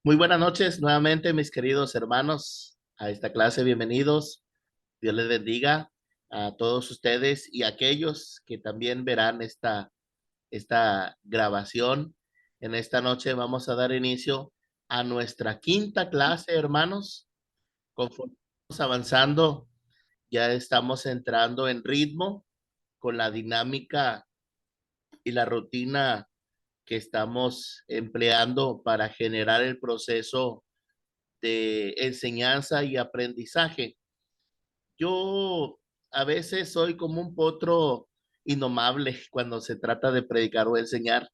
Muy buenas noches nuevamente, mis queridos hermanos, a esta clase. Bienvenidos. Dios les bendiga a todos ustedes y a aquellos que también verán esta grabación. En esta noche vamos a dar inicio a nuestra quinta clase, hermanos. Conforme vamos avanzando, ya estamos entrando en ritmo con la dinámica y la rutina que estamos empleando para generar el proceso de enseñanza y aprendizaje. Yo a veces soy como un potro indomable cuando se trata de predicar o enseñar.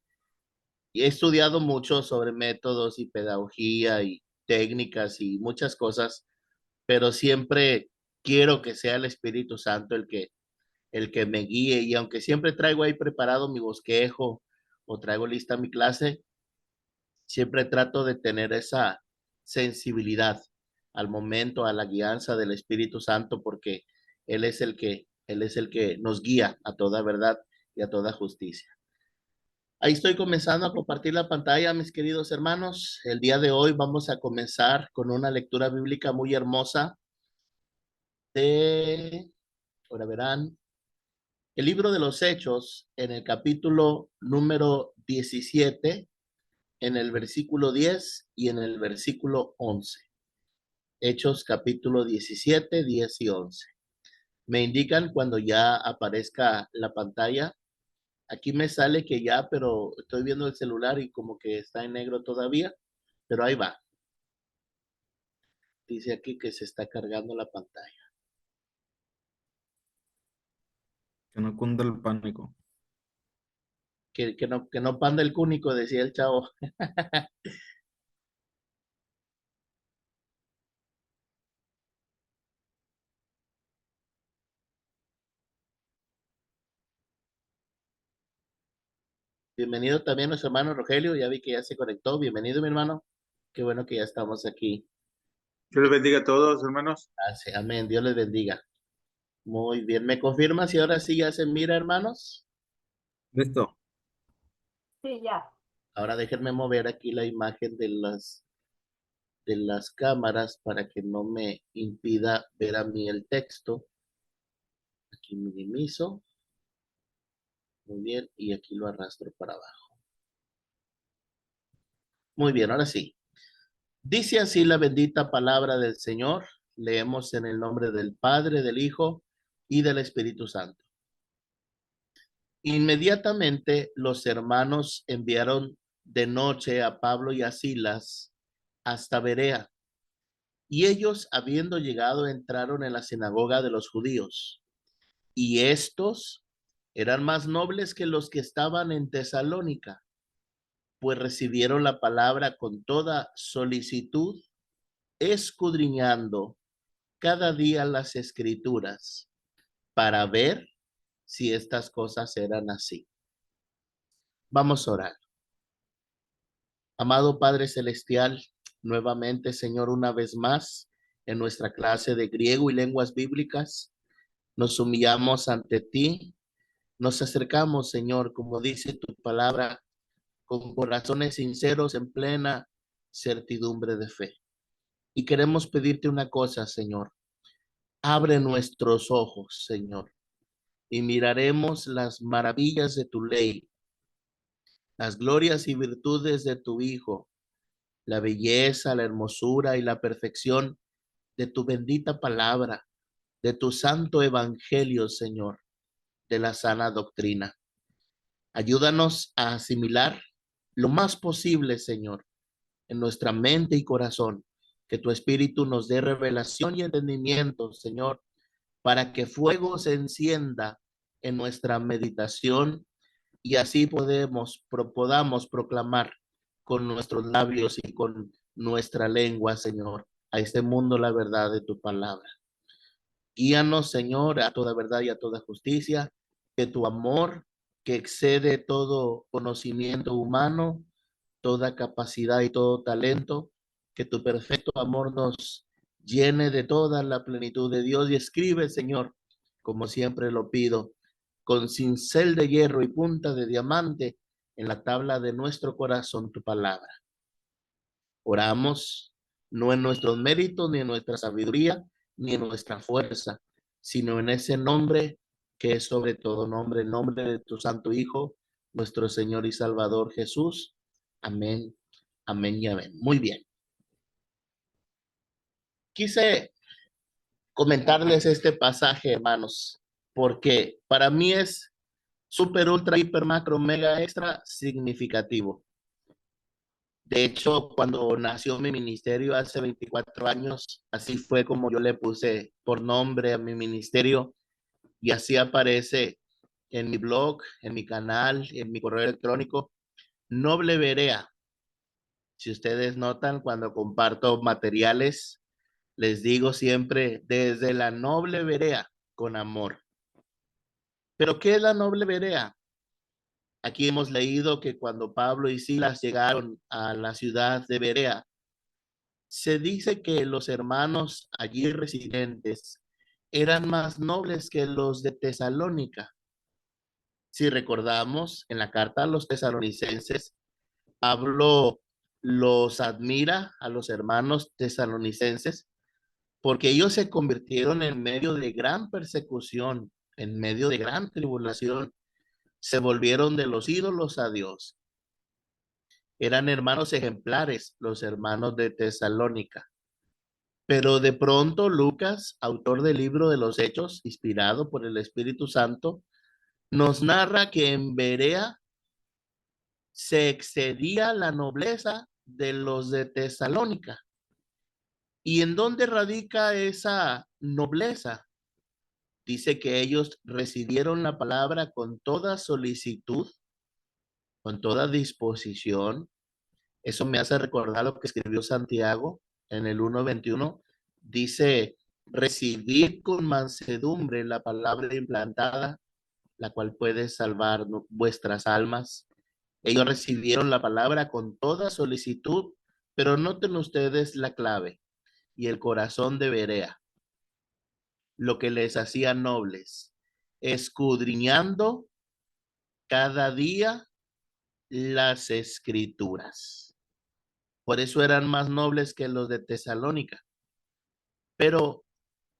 Y he estudiado mucho sobre métodos y pedagogía y técnicas y muchas cosas, pero siempre quiero que sea el Espíritu Santo el que me guíe. Y aunque siempre traigo ahí preparado mi bosquejo o traigo lista mi clase, siempre trato de tener esa sensibilidad al momento, a la guianza del Espíritu Santo, porque Él es el que nos guía a toda verdad y a toda justicia. Ahí estoy comenzando a compartir la pantalla, mis queridos hermanos. El día de hoy vamos a comenzar con una lectura bíblica muy hermosa ahora verán, el libro de los Hechos, en el capítulo número 17, en el versículo 10 y en el versículo 11. Hechos capítulo 17, 10 y 11. Me indican cuando ya aparezca la pantalla. Aquí me sale que ya, pero estoy viendo el celular y como que está en negro todavía, pero ahí va. Dice aquí que se está cargando la pantalla. Que no cunda el pánico. Que no panda el cúnico, decía el chavo. Bienvenido también nuestro hermano Rogelio, ya vi que ya se conectó. Bienvenido, mi hermano. Qué bueno que ya estamos aquí. Dios les bendiga a todos, hermanos. Amén, Dios les bendiga. Muy bien, ¿me confirma si ahora sí ya se mira, hermanos? Listo. Sí, ya. Ahora déjenme mover aquí la imagen de las cámaras para que no me impida ver a mí el texto. Aquí minimizo. Muy bien, y aquí lo arrastro para abajo. Muy bien, ahora sí. Dice así la bendita palabra del Señor. Leemos en el nombre del Padre, del Hijo y del Espíritu Santo. Inmediatamente los hermanos enviaron de noche a Pablo y a Silas hasta Berea. Y ellos, habiendo llegado, entraron en la sinagoga de los judíos. Y estos eran más nobles que los que estaban en Tesalónica, pues recibieron la palabra con toda solicitud, escudriñando cada día las escrituras para ver si estas cosas eran así. Vamos a orar. Amado Padre Celestial, nuevamente, Señor, una vez más, en nuestra clase de griego y lenguas bíblicas, nos humillamos ante ti, nos acercamos, Señor, como dice tu palabra, con corazones sinceros en plena certidumbre de fe. Y queremos pedirte una cosa, Señor. Abre nuestros ojos, Señor, y miraremos las maravillas de tu ley, las glorias y virtudes de tu Hijo, la belleza, la hermosura y la perfección de tu bendita palabra, de tu santo evangelio, Señor, de la sana doctrina. Ayúdanos a asimilar lo más posible, Señor, en nuestra mente y corazón, que tu Espíritu nos dé revelación y entendimiento, Señor, para que fuego se encienda en nuestra meditación y así podamos proclamar con nuestros labios y con nuestra lengua, Señor, a este mundo la verdad de tu palabra. Guíanos, Señor, a toda verdad y a toda justicia, que tu amor, que excede todo conocimiento humano, toda capacidad y todo talento, que tu perfecto amor nos llene de toda la plenitud de Dios. Y escribe, Señor, como siempre lo pido, con cincel de hierro y punta de diamante en la tabla de nuestro corazón tu palabra. Oramos no en nuestros méritos, ni en nuestra sabiduría, ni en nuestra fuerza, sino en ese nombre que es sobre todo nombre, el nombre de tu Santo Hijo, nuestro Señor y Salvador Jesús. Amén, amén y amén. Muy bien. Quise comentarles este pasaje, hermanos, porque para mí es súper, ultra, hiper, macro, mega, extra significativo. De hecho, cuando nació mi ministerio hace 24 años, así fue como yo le puse por nombre a mi ministerio y así aparece en mi blog, en mi canal, en mi correo electrónico, Noble Berea. Si ustedes notan, cuando comparto materiales, les digo siempre desde la noble Berea con amor. ¿Pero qué es la noble Berea? Aquí hemos leído que cuando Pablo y Silas llegaron a la ciudad de Berea, se dice que los hermanos allí residentes eran más nobles que los de Tesalónica. Si recordamos, en la carta a los tesalonicenses, Pablo los admira a los hermanos tesalonicenses porque ellos se convirtieron en medio de gran persecución, en medio de gran tribulación, se volvieron de los ídolos a Dios. Eran hermanos ejemplares, los hermanos de Tesalónica. Pero de pronto Lucas, autor del libro de los Hechos, inspirado por el Espíritu Santo, nos narra que en Berea se excedía la nobleza de los de Tesalónica. ¿Y en dónde radica esa nobleza? Dice que ellos recibieron la palabra con toda solicitud, con toda disposición. Eso me hace recordar lo que escribió Santiago en el 1:21. Dice, recibir con mansedumbre la palabra implantada, la cual puede salvar vuestras almas. Ellos recibieron la palabra con toda solicitud, pero noten ustedes la clave y el corazón de Berea, lo que les hacía nobles, escudriñando cada día las escrituras. Por eso eran más nobles que los de Tesalónica. Pero,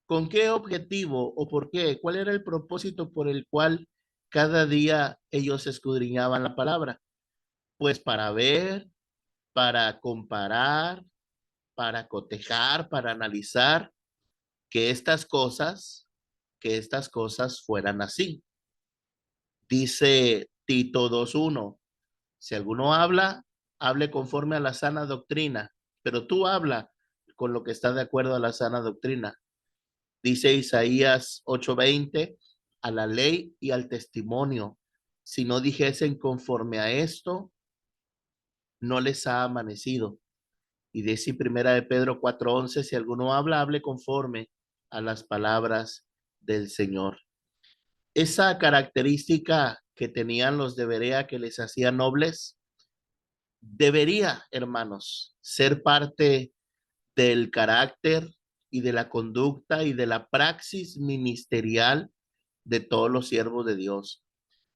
¿con qué objetivo o por qué? ¿Cuál era el propósito por el cual cada día ellos escudriñaban la palabra? Pues para ver, para comparar, para cotejar, para analizar que estas cosas fueran así. Dice Tito 2:1, si alguno habla, hable conforme a la sana doctrina, pero tú habla con lo que está de acuerdo a la sana doctrina. Dice Isaías 8:20, a la ley y al testimonio, si no dijesen conforme a esto, no les ha amanecido. Y dice primera de Pedro 4:11, si alguno habla, hable conforme a las palabras del Señor. Esa característica que tenían los de Berea que les hacía nobles, debería, hermanos, ser parte del carácter y de la conducta y de la praxis ministerial de todos los siervos de Dios.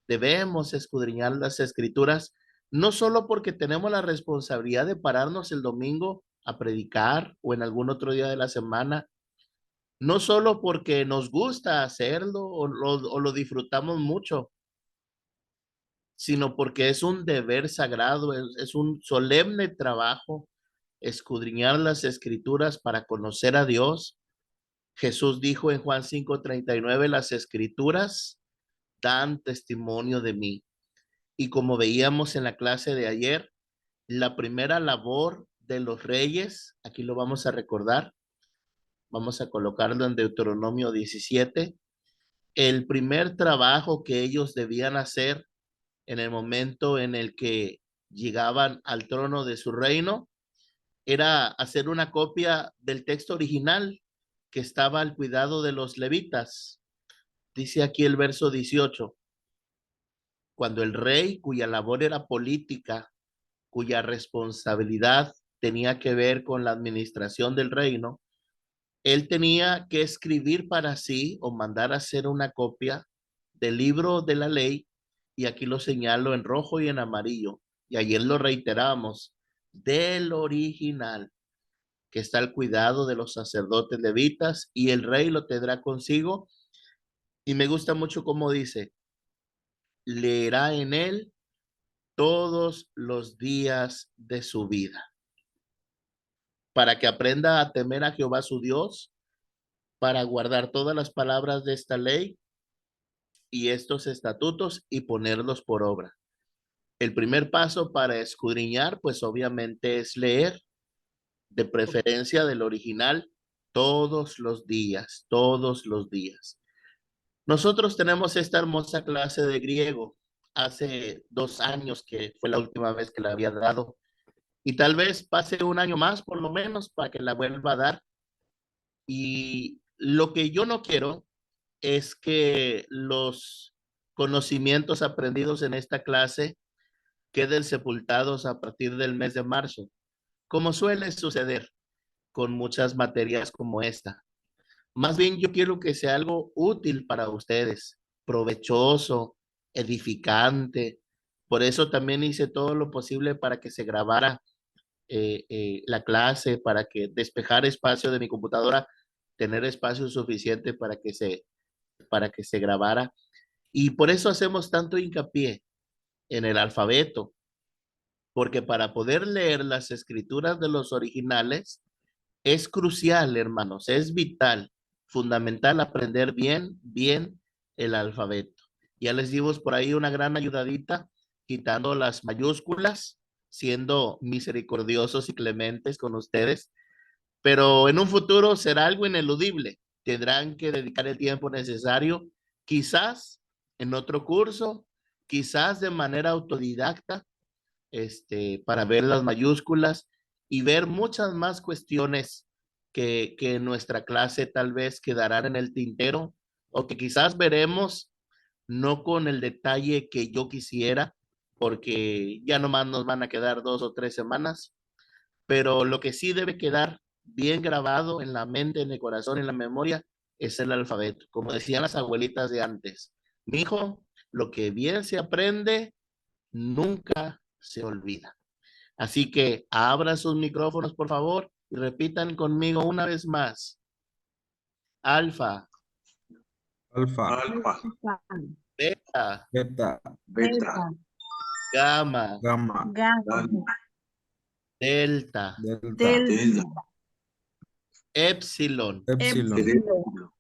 Debemos escudriñar las escrituras, no solo porque tenemos la responsabilidad de pararnos el domingo a predicar o en algún otro día de la semana, no solo porque nos gusta hacerlo o lo disfrutamos mucho, sino porque es un deber sagrado, es un solemne trabajo escudriñar las escrituras para conocer a Dios. Jesús dijo en Juan 5:39, las escrituras dan testimonio de mí. Y como veíamos en la clase de ayer, la primera labor de los reyes, aquí lo vamos a recordar, vamos a colocarlo en Deuteronomio 17, el primer trabajo que ellos debían hacer en el momento en el que llegaban al trono de su reino era hacer una copia del texto original que estaba al cuidado de los levitas. Dice aquí el verso 18, cuando el rey, cuya labor era política, cuya responsabilidad tenía que ver con la administración del reino, él tenía que escribir para sí o mandar a hacer una copia del libro de la ley, y aquí lo señalo en rojo y en amarillo, y ayer lo reiteramos, del original, que está al cuidado de los sacerdotes levitas, y el rey lo tendrá consigo. Y me gusta mucho cómo dice, leerá en él todos los días de su vida, para que aprenda a temer a Jehová su Dios, para guardar todas las palabras de esta ley y estos estatutos y ponerlos por obra. El primer paso para escudriñar, pues obviamente es leer, de preferencia del original, todos los días, todos los días. Nosotros tenemos esta hermosa clase de griego. Hace 2 años que fue la última vez que la había dado. Y tal vez pase un año más, por lo menos, para que la vuelva a dar. Y lo que yo no quiero es que los conocimientos aprendidos en esta clase queden sepultados a partir del mes de marzo, como suele suceder con muchas materias como esta. Más bien yo quiero que sea algo útil para ustedes, provechoso, edificante. Por eso también hice todo lo posible para que se grabara la clase, para que despejar espacio de mi computadora, tener espacio suficiente para que se grabara. Y por eso hacemos tanto hincapié en el alfabeto, porque para poder leer las escrituras de los originales es crucial, hermanos, es vital, fundamental aprender bien el alfabeto. Ya les dimos por ahí una gran ayudadita, quitando las mayúsculas, siendo misericordiosos y clementes con ustedes, pero en un futuro será algo ineludible. Tendrán que dedicar el tiempo necesario, quizás en otro curso, quizás de manera autodidacta, para ver las mayúsculas y ver muchas más cuestiones que en nuestra clase tal vez quedarán en el tintero o que quizás veremos no con el detalle que yo quisiera, porque ya nomás nos van a quedar 2 o 3 semanas, pero lo que sí debe quedar bien grabado en la mente, en el corazón, en la memoria, es el alfabeto. Como decían las abuelitas de antes, mi hijo, lo que bien se aprende, nunca se olvida. Así que abran sus micrófonos, por favor, y repitan conmigo una vez más. Alfa, Alfa, Alfa, beta, beta, beta, gamma, gamma, gamma, delta, delta, delta, epsilon. epsilon. epsilon.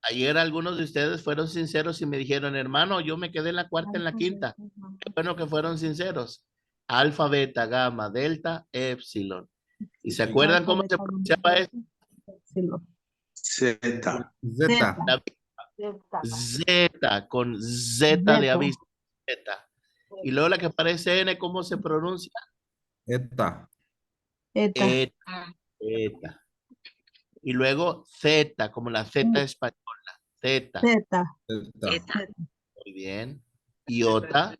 Ayer algunos de ustedes fueron sinceros y me dijeron, hermano, yo me quedé en la cuarta, en la quinta. Qué bueno que fueron sinceros. Alfa, beta, gamma, delta, epsilon. ¿Y se acuerdan cómo se pronunciaba esto? Zeta, Zeta, Zeta, con Z de aviso. Zeta. Y luego la que parece N, ¿cómo se pronuncia? eta, Eta. Eta. Y luego Z, como la Z española. Z. delta, Muy bien. Iota,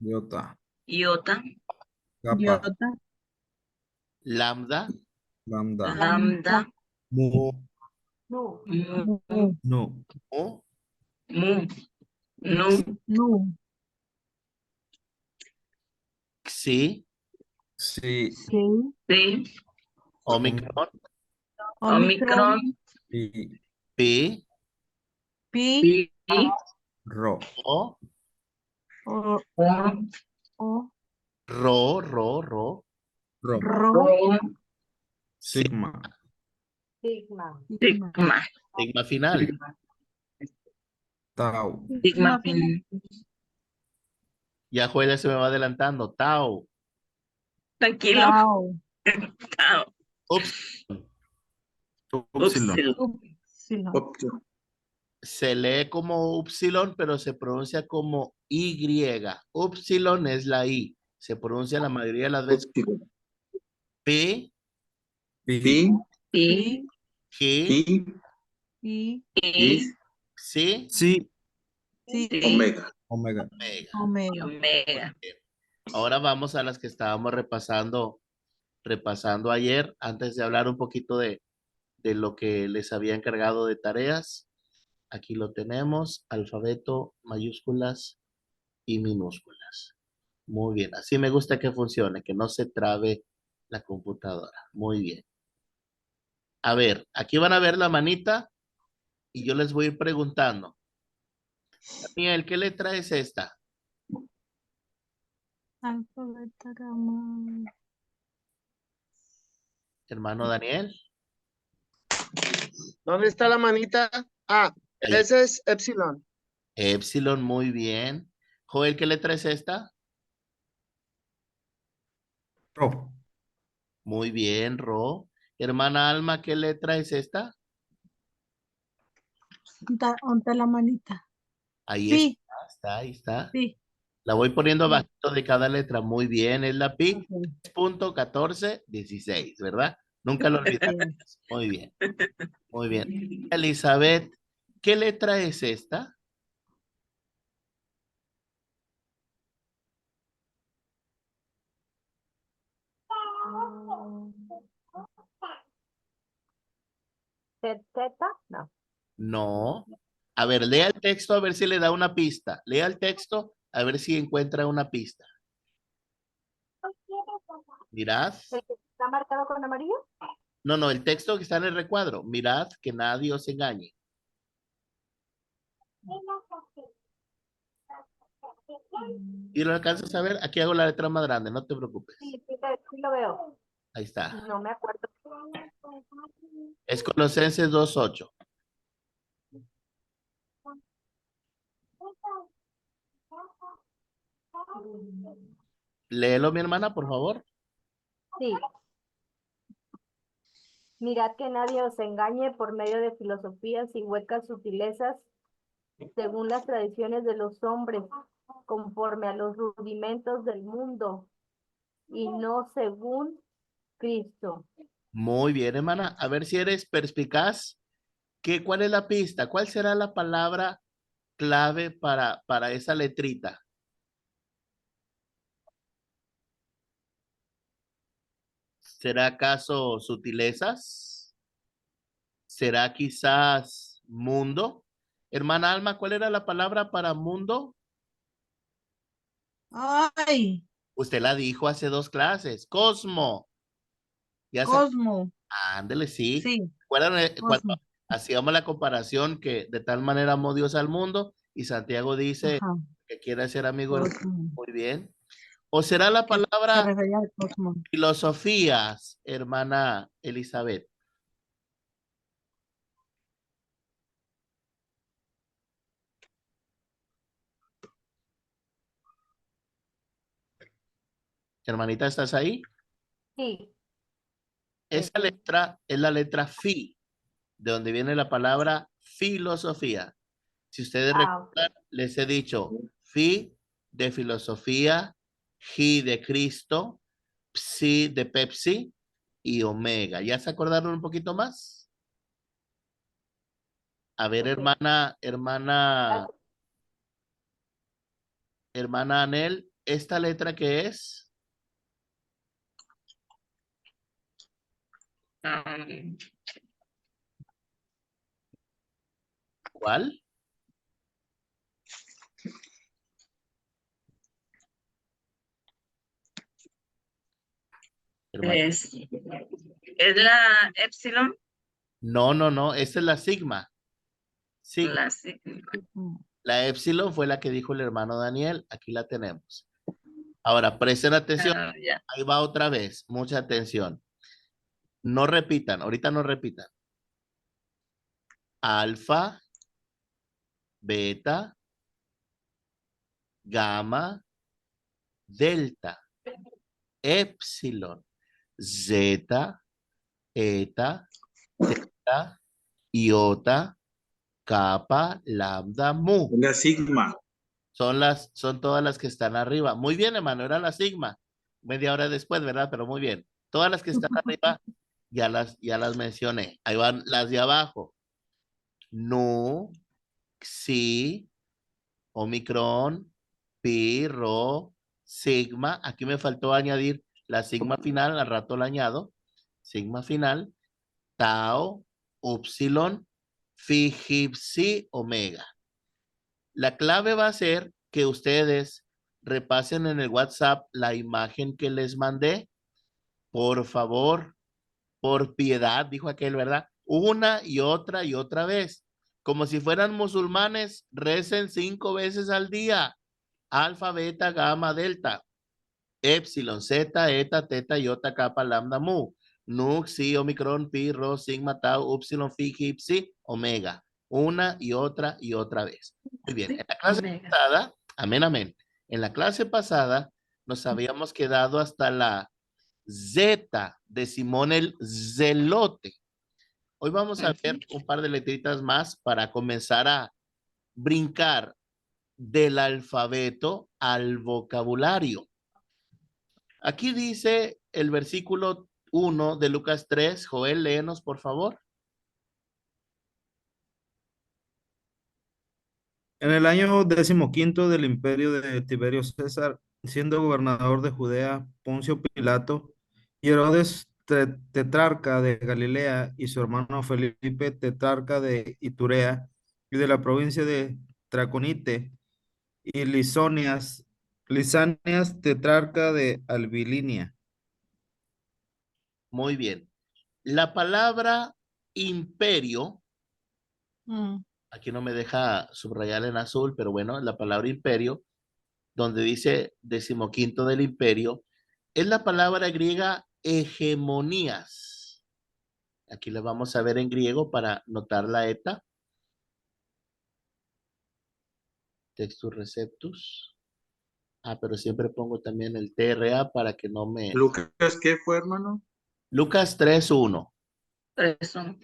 iota, Iota, kappa, lambda, lambda, lambda, mu, mu, nu, mu, nu, xi, si, si, omicron, omicron, pi, pi, pi, ro, o, o, ro, ro, ro, sigma, Sigma. sigma, sigma final. tau, sigma fin. Ya Julia se me va adelantando. Tau. Tranquilo. Tau. Ups. upsilon, Upsilon, Se lee como upsilon, pero se pronuncia como Y. Upsilon es la I. Se pronuncia la mayoría de las veces upsilon, P, pi, pi, Pi, G, pi, i, C, si, si, omega. omega, omega. omega. Ahora vamos a las que estábamos repasando ayer, antes de hablar un poquito de lo que les había encargado de tareas. Aquí lo tenemos, alfabeto, mayúsculas y minúsculas. Muy bien, así me gusta que funcione, que no se trabe la computadora. Muy bien. A ver, aquí van a ver la manita y yo les voy a ir preguntando. Daniel, ¿qué letra es esta? Alfabeto, gama. Hermano Daniel. ¿Dónde está la manita? Ah, Ahí. ese es Epsilon. Epsilon, muy bien. Joel, ¿qué letra es esta? Ro. Muy bien, Ro. Hermana Alma, ¿qué letra es esta? ¿Dónde la manita? Ahí Sí, ahí está. sí. La voy poniendo Sí. abajito de cada letra. Muy bien, es la PIC Ok. 3.1416, ¿verdad? Nunca lo olvidaré. Sí. Muy bien, muy bien. Elizabeth, ¿qué letra es esta? ¿Zeta? No. No. A ver, lea el texto a ver si le da una pista. Lea el texto a ver si encuentra una pista. Mirad. ¿El que está marcado con amarillo? No, no, el texto que está en el recuadro. Mirad que nadie os engañe. ¿Y lo alcanzas a ver? Aquí hago la letra más grande, no te preocupes. Sí, sí lo veo. Ahí está. No me acuerdo. Es Colosenses 2:8. Léelo, mi hermana, por favor. Sí. Mirad que nadie os engañe por medio de filosofías y huecas sutilezas, según las tradiciones de los hombres, conforme a los rudimentos del mundo, y no según Cristo. Muy bien, hermana. A ver si eres perspicaz. ¿Cuál es la pista? ¿Cuál será la palabra clave para esa letrita? ¿Será acaso sutilezas? ¿Será quizás mundo? Hermana Alma, ¿cuál era la palabra para mundo? Ay, Usted la dijo hace 2 clases. Cosmo. Ya se... Cosmo. Ándele, sí. Sí, ¿Recuerdan cuando Cosmo. hacíamos la comparación que de tal manera amó Dios al mundo y Santiago dice Ajá. que quiere ser amigo del... Cosmo. Muy bien. ¿O será la Que se palabra refería al Cosmo. filosofías, hermana Elizabeth? Hermanita, ¿estás ahí? Sí. Esa letra es la letra fi, de donde viene la palabra filosofía. Si ustedes Ah, recuerdan, les he dicho fi de filosofía, gi de Cristo, psi de Pepsi y omega. ¿Ya se acordaron un poquito más? A ver, ok. hermana Anel, ¿esta letra qué es? Um, ¿Cuál? Hermana. es la Epsilon, No, no, no, esta es la sigma. Sigma. la sigma. La epsilon fue la que dijo el hermano Daniel. Aquí la tenemos. Ahora, presten atención. Ah, ya. Ahí va otra vez. Mucha atención. No repitan. Ahorita no repitan. Alfa, beta, gamma, delta, epsilon, zeta, eta, teta, iota, kappa, lambda, mu. La sigma. Son todas las que están arriba. Muy bien, hermano, era la sigma. Media hora después, ¿verdad? Pero muy bien. Todas las que están arriba ya las mencioné. Ahí van las de abajo. Nu, xi, omicron, pi, rho, sigma. Aquí me faltó añadir la sigma final, al rato la añado. Sigma final, tau, upsilon, Phi, Hip, Psi, Omega. La clave va a ser que ustedes repasen en el WhatsApp la imagen que les mandé. Por favor, por piedad, dijo aquel, ¿verdad? Una y otra vez. Como si fueran musulmanes, recen 5 veces al día. Alfa, beta, gamma, delta. Epsilon, zeta, eta, teta, iota, kappa, lambda, mu. Nu, Xi, omicron, pi, rho, sigma, tau, upsilon, phi, hip, psi, omega. Una y otra vez. Muy bien. En la clase pasada, amén, amén. En la clase pasada nos habíamos quedado hasta la zeta de Simón el Zelote. Hoy vamos a ver un par de letritas más para comenzar a brincar del alfabeto al vocabulario. Aquí dice el versículo 1 de Lucas 3. Joel, léenos, por favor. En el año 15 del imperio de Tiberio César, siendo gobernador de Judea, Poncio Pilato y Herodes tetrarca de Galilea y su hermano Felipe tetrarca de Iturea y de la provincia de Traconite y Lisanias tetrarca de Albilinia. Muy bien. La palabra imperio, aquí no me deja subrayar en azul, pero bueno, la palabra imperio, donde dice 15 del imperio, es la palabra griega hegemonías. Aquí le vamos a ver en griego para notar la eta. Textus receptus. Pero siempre pongo también el TRA para que no me... Lucas, ¿qué fue, hermano? Lucas 3:1. 3:1.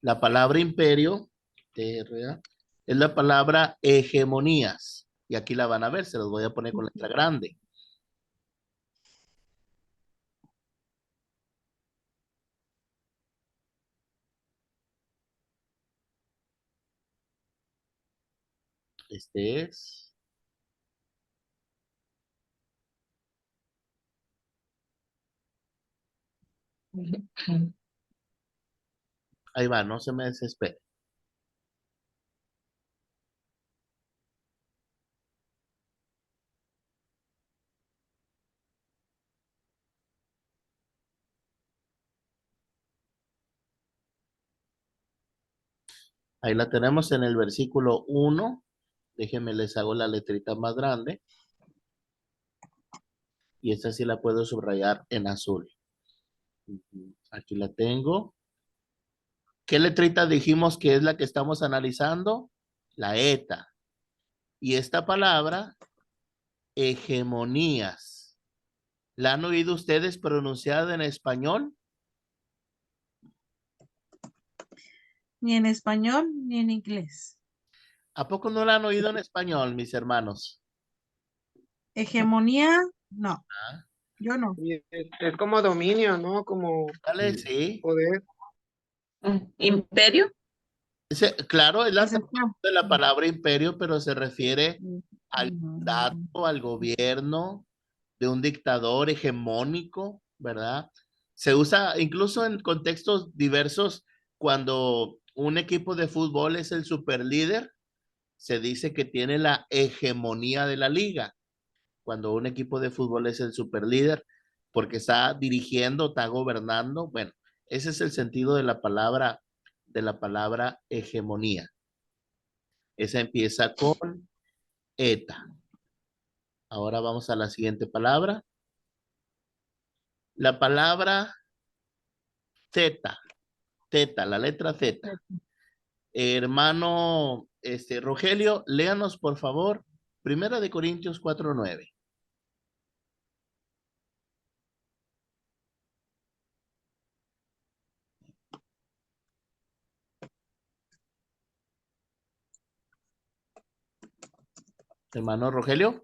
La palabra imperio, TRA, es la palabra hegemonías. Y aquí la van a ver, se los voy a poner con letra grande. Este es... Ahí va, no se me desespere. Ahí la tenemos en el versículo 1. Déjenme, les hago la letrita más grande. Y esta sí la puedo subrayar en azul. Aquí la tengo. ¿Qué letrita dijimos que es la que estamos analizando? La eta. Y esta palabra, hegemonías, ¿la han oído ustedes pronunciada en español? Ni en español ni en inglés. ¿A poco no la han oído en español, mis hermanos? Hegemonía, no. Ah. Yo no. Y es como dominio, ¿no? Como Vale, sí. poder. ¿Imperio? Claro, es la Ese fue. de la palabra imperio, pero se refiere al Ujú. mandato, al gobierno de un dictador hegemónico, ¿verdad? Se usa incluso en contextos diversos cuando un equipo de fútbol es el superlíder, se dice que tiene la hegemonía de la liga. Cuando un equipo de fútbol es el superlíder, porque está dirigiendo, está gobernando. Bueno, ese es el sentido de la palabra hegemonía. Esa empieza con eta. Ahora vamos a la siguiente palabra. La palabra zeta, la letra Z. Hermano Rogelio, léanos por favor, 1 Corintios 4:9. Hermano Rogelio.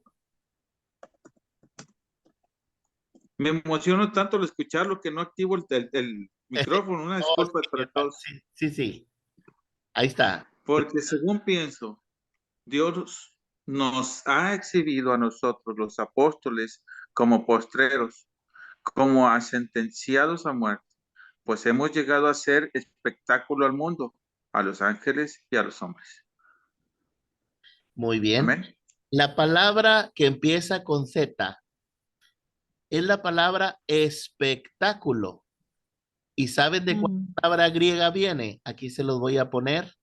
Me emociono tanto al escucharlo que no activo el micrófono. Una disculpa para todos. Sí. Ahí está. Porque según pienso, Dios nos ha exhibido a nosotros, los apóstoles, como postreros, como a sentenciados a muerte, pues hemos llegado a ser espectáculo al mundo, a los ángeles y a los hombres. Muy bien. Amén. La palabra que empieza con Z es la palabra espectáculo. ¿Y saben de cuál palabra griega viene? Aquí se los voy a poner.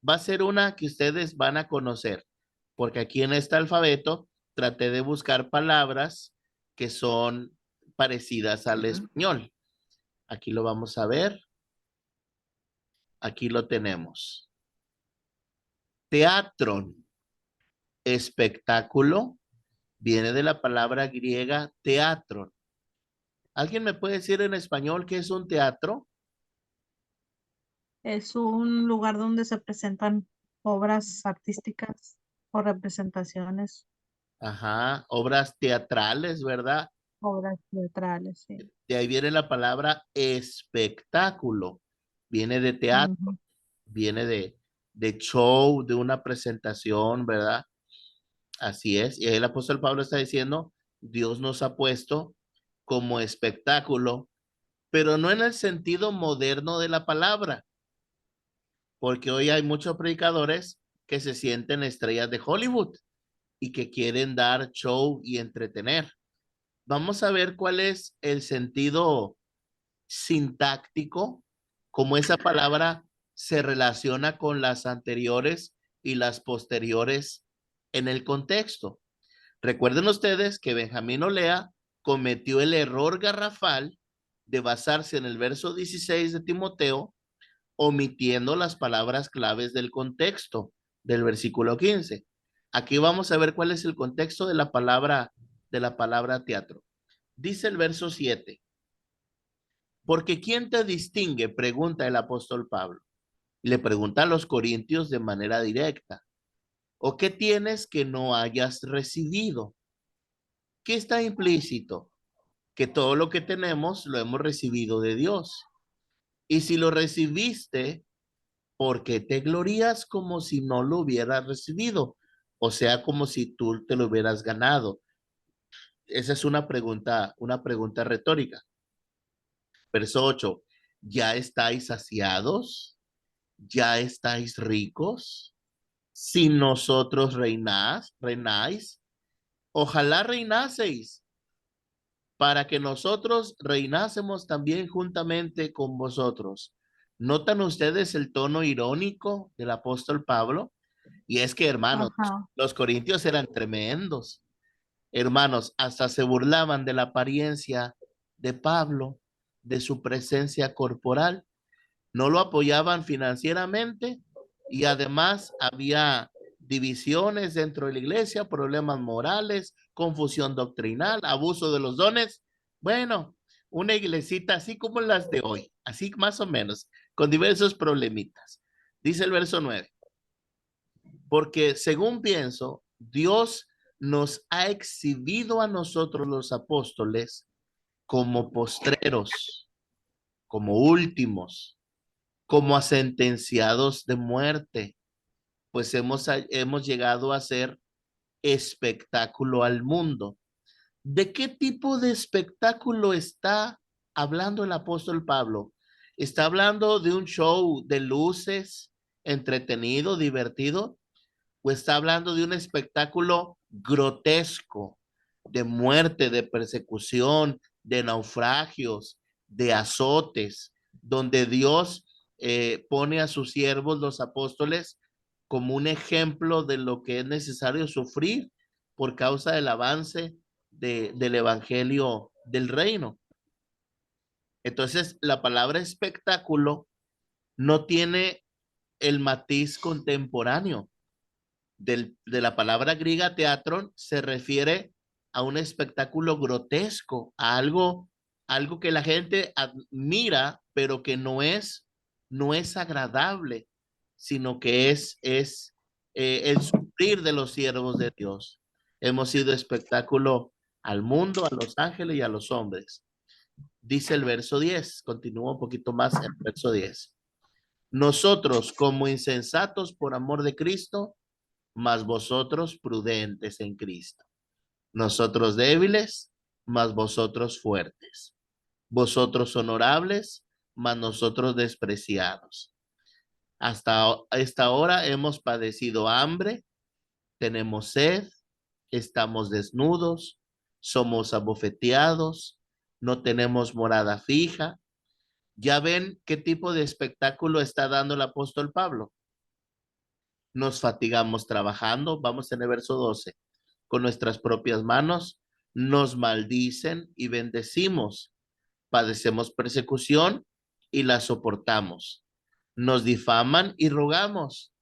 Va a ser una que ustedes van a conocer, porque aquí en este alfabeto traté de buscar palabras que son parecidas al español. Aquí lo vamos a ver. Aquí lo tenemos. Teatron, espectáculo, viene de la palabra griega teatron. ¿Alguien me puede decir en español qué es un teatro? Es un lugar donde se presentan obras artísticas o representaciones, Ajá, obras teatrales, ¿verdad? obras teatrales, sí. De ahí viene la palabra espectáculo. Viene de teatro, Ujú. viene de show, de una presentación, ¿verdad? Así es. Y ahí el apóstol Pablo está diciendo, Dios nos ha puesto como espectáculo, pero no en el sentido moderno de la palabra, porque hoy hay muchos predicadores que se sienten estrellas de Hollywood y que quieren dar show y entretener. Vamos a ver cuál es el sentido sintáctico, cómo esa palabra se relaciona con las anteriores y las posteriores en el contexto. Recuerden ustedes que Benjamín Olea cometió el error garrafal de basarse en el verso 16 de Timoteo, omitiendo las palabras claves del contexto del versículo 15. Aquí vamos a ver cuál es el contexto de la palabra teatro. Dice el verso 7. Porque ¿quién te distingue? Pregunta el apóstol Pablo. Le pregunta a los corintios de manera directa. ¿O qué tienes que no hayas recibido? ¿Qué está implícito? Que todo lo que tenemos lo hemos recibido de Dios. Y si lo recibiste, ¿por qué te glorías como si no lo hubieras recibido? O sea, como si tú te lo hubieras ganado. Esa es una pregunta retórica. Verso 8. ¿Ya estáis saciados? ¿Ya estáis ricos? Si nosotros reináis, ojalá reinaseis, para que nosotros reinásemos también juntamente con vosotros. ¿Notan ustedes el tono irónico del apóstol Pablo? Y es que, hermanos, Ajá. los corintios eran tremendos. Hermanos, hasta se burlaban de la apariencia de Pablo, de su presencia corporal. No lo apoyaban financieramente y además había divisiones dentro de la iglesia, problemas morales, confusión doctrinal, abuso de los dones. Bueno, una iglesita así como las de hoy, así más o menos, con diversos problemitas. Dice el verso 9, porque según pienso, Dios nos ha exhibido a nosotros los apóstoles como postreros, como últimos, como a sentenciados de muerte, pues hemos llegado a ser espectáculo al mundo. ¿De qué tipo de espectáculo está hablando el apóstol Pablo? ¿Está hablando de un show de luces, entretenido, divertido? ¿O está hablando de un espectáculo grotesco, de muerte, de persecución, de naufragios, de azotes, donde Dios pone a sus siervos, los apóstoles, como un ejemplo de lo que es necesario sufrir por causa del avance del evangelio del reino? Entonces, la palabra espectáculo no tiene el matiz contemporáneo. De la palabra griega teatron se refiere a un espectáculo grotesco, a algo que la gente admira, pero que no es agradable, sino que es el sufrir de los siervos de Dios. Hemos sido espectáculo al mundo, a los ángeles y a los hombres. Dice el verso 10, continúa un poquito más el verso 10. Nosotros, como insensatos por amor de Cristo, mas vosotros prudentes en Cristo. Nosotros débiles, mas vosotros fuertes. Vosotros honorables, mas nosotros despreciados. Hasta esta hora hemos padecido hambre, tenemos sed, estamos desnudos, somos abofeteados, no tenemos morada fija. ¿Ya ven qué tipo de espectáculo está dando el apóstol Pablo? Nos fatigamos trabajando, vamos en el verso 12, con nuestras propias manos, nos maldicen y bendecimos, padecemos persecución y la soportamos, nos difaman y rogamos.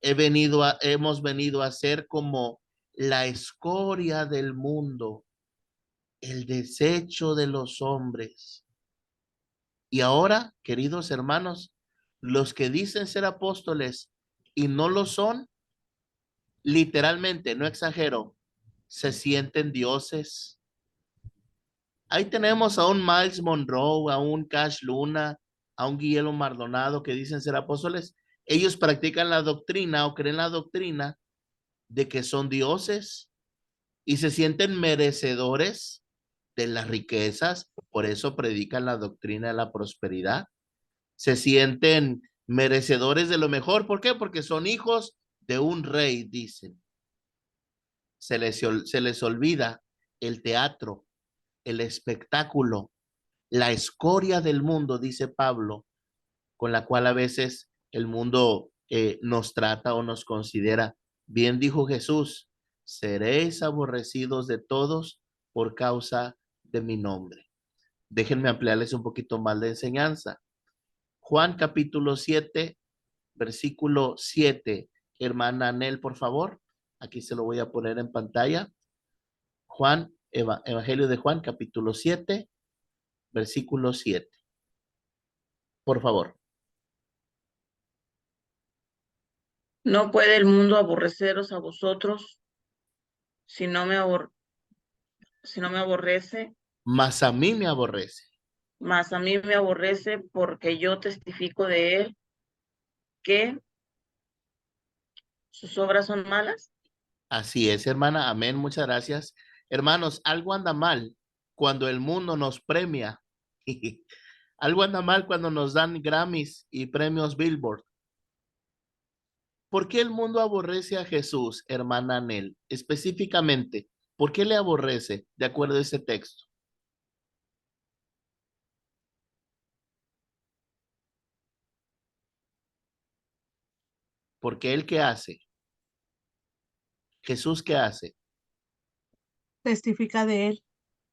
Hemos venido a ser como la escoria del mundo, el desecho de los hombres. Y ahora, queridos hermanos, los que dicen ser apóstoles y no lo son, literalmente, no exagero, se sienten dioses. Ahí tenemos a un Miles Monroe, a un Cash Luna, a un Guillermo Maldonado que dicen ser apóstoles. Ellos practican la doctrina o creen la doctrina de que son dioses y se sienten merecedores de las riquezas. Por eso predican la doctrina de la prosperidad. Se sienten merecedores de lo mejor. ¿Por qué? Porque son hijos de un rey, dicen. Se les olvida el teatro, el espectáculo, la escoria del mundo, dice Pablo, con la cual a veces el mundo nos trata o nos considera. Bien dijo Jesús, seréis aborrecidos de todos por causa de mi nombre. Déjenme ampliarles un poquito más de enseñanza. Juan capítulo 7, versículo 7. Hermana Anel, por favor. Aquí se lo voy a poner en pantalla. Juan, Evangelio de Juan, capítulo 7, versículo 7. Por favor. No puede el mundo aborreceros a vosotros si no me aborrece, Mas a mí me aborrece. mas a mí me aborrece porque yo testifico de él que sus obras son malas. Así es, hermana. Amén. Muchas gracias. Hermanos, algo anda mal cuando el mundo nos premia. Algo anda mal cuando nos dan Grammys y premios Billboard. ¿Por qué el mundo aborrece a Jesús, hermana Anel? Específicamente, ¿por qué le aborrece de acuerdo a ese texto? Porque él qué hace? Jesús qué hace? Testifica de él.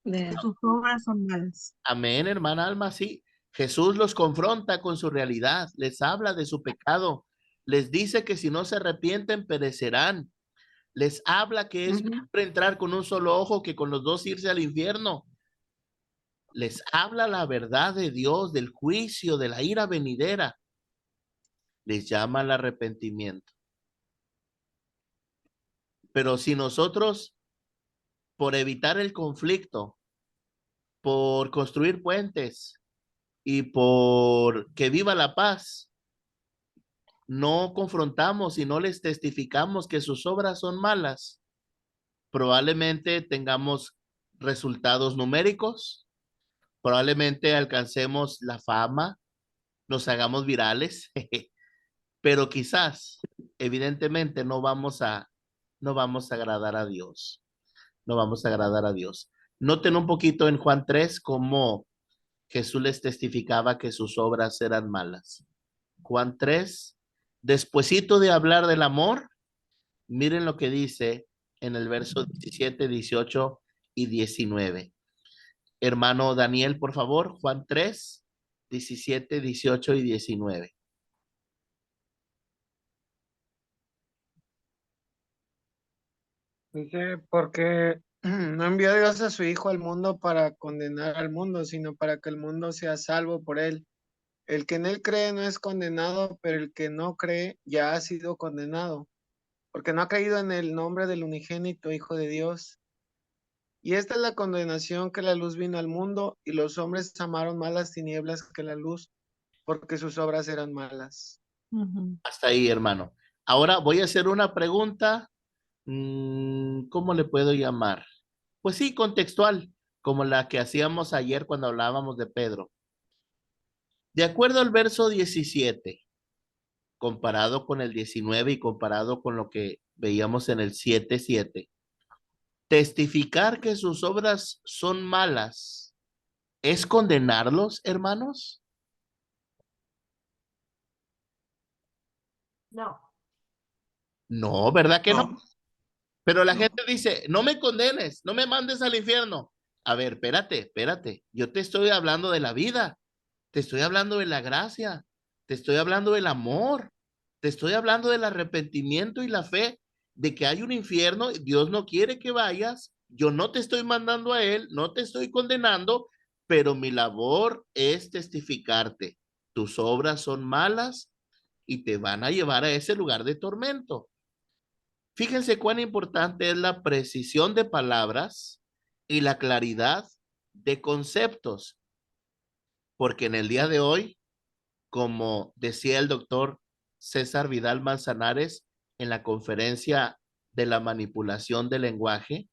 De- Sus obras son malas. Amén, hermana Alma, sí. Jesús los confronta con su realidad, les habla de su pecado, les dice que si no se arrepienten perecerán, les habla que es mejor entrar con un solo ojo que con los dos irse al infierno. Les habla la verdad de Dios, del juicio, de la ira venidera. Les llama al arrepentimiento. Pero si nosotros, por evitar el conflicto, por construir puentes y por que viva la paz, no confrontamos y no les testificamos que sus obras son malas, probablemente tengamos resultados numéricos, probablemente alcancemos la fama, nos hagamos virales, pero quizás, evidentemente, no vamos a agradar a Dios. No vamos a agradar a Dios. Noten un poquito en Juan 3 cómo Jesús les testificaba que sus obras eran malas. Juan 3, despuesito de hablar del amor, miren lo que dice en el verso 17, 18 y 19. Hermano Daniel, por favor, Juan 3, 17, 18 y 19. Dice, porque no envió Dios a su Hijo al mundo para condenar al mundo, sino para que el mundo sea salvo por él. El que en él cree no es condenado, pero el que no cree ya ha sido condenado, porque no ha creído en el nombre del unigénito Hijo de Dios. Y esta es la condenación, que la luz vino al mundo, y los hombres amaron más las tinieblas que la luz, porque sus obras eran malas. Hasta ahí, hermano. Ahora voy a hacer una pregunta. ¿Cómo le puedo llamar? Pues sí, contextual, como la que hacíamos ayer cuando hablábamos de Pedro. De acuerdo al verso 17, comparado con el 19 y comparado con lo que veíamos en el 7:7. Testificar que sus obras son malas, ¿es condenarlos, hermanos? No. No, ¿verdad que no? No. Pero la gente dice, no me condenes, no me mandes al infierno. A ver, espérate. Yo te estoy hablando de la vida, te estoy hablando de la gracia, te estoy hablando del amor, te estoy hablando del arrepentimiento y la fe de que hay un infierno. Dios no quiere que vayas, yo no te estoy mandando a él, no te estoy condenando, pero mi labor es testificarte. Tus obras son malas y te van a llevar a ese lugar de tormento. Fíjense cuán importante es la precisión de palabras y la claridad de conceptos, porque en el día de hoy, como decía el doctor César Vidal Manzanares en la conferencia de la manipulación del lenguaje,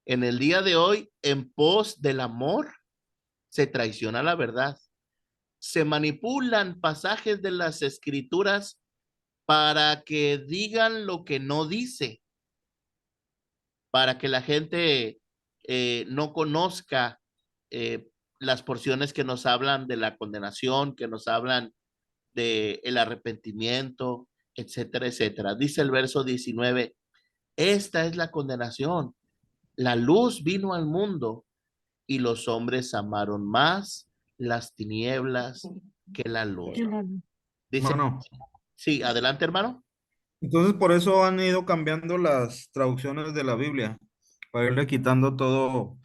en el día de hoy, en pos del amor, se traiciona la verdad. Se manipulan pasajes de las escrituras para que digan lo que no dice, para que la gente no conozca las porciones que nos hablan de la condenación, que nos hablan de el arrepentimiento, etcétera, etcétera. Dice el verso 19, esta es la condenación. La luz vino al mundo y los hombres amaron más las tinieblas que la luz. Dice, Hermano, sí, adelante, hermano. entonces por eso han ido cambiando las traducciones de la Biblia, para irle quitando todo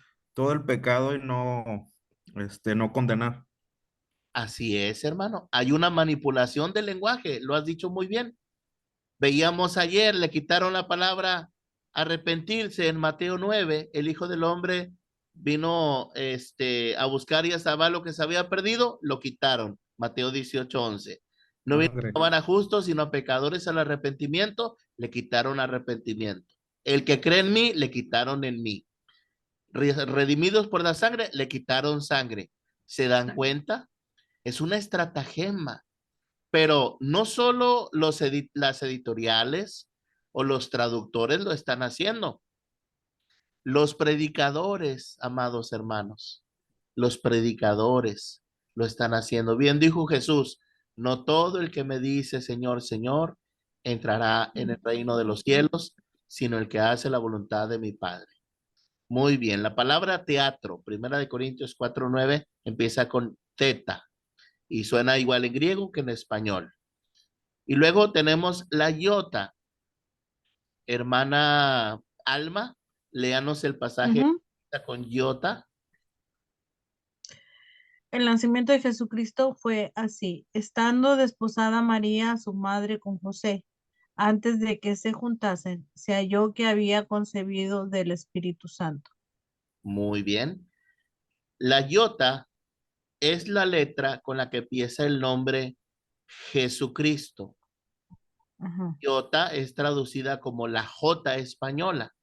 el pecado y no condenar. Así es, hermano. Hay una manipulación del lenguaje, lo has dicho muy bien. Veíamos ayer, le quitaron la palabra arrepentirse en Mateo 9. El Hijo del Hombre vino a buscar y a salvar lo que se había perdido, lo quitaron. Mateo 18:11. No vinieron a justos, sino a pecadores al arrepentimiento, le quitaron arrepentimiento. El que cree en mí, le quitaron en mí. Redimidos por la sangre, le quitaron sangre. ¿Se dan cuenta? Es una estratagema. Pero no solo las editoriales o los traductores lo están haciendo. Los predicadores, amados hermanos, los predicadores lo están haciendo. Bien dijo Jesús, no todo el que me dice Señor, Señor, entrará en el reino de los cielos, sino el que hace la voluntad de mi Padre. Muy bien, la palabra teatro, 1 Corintios 4:9, empieza con teta y suena igual en griego que en español. Y luego tenemos la iota. Hermana Alma, léanos el pasaje con iota. El nacimiento de Jesucristo fue así. Estando desposada María, su madre, con José, antes de que se juntasen, se halló que había concebido del Espíritu Santo. Muy bien. La iota es la letra con la que empieza el nombre Jesucristo. Ajá. Iota es traducida como la J española.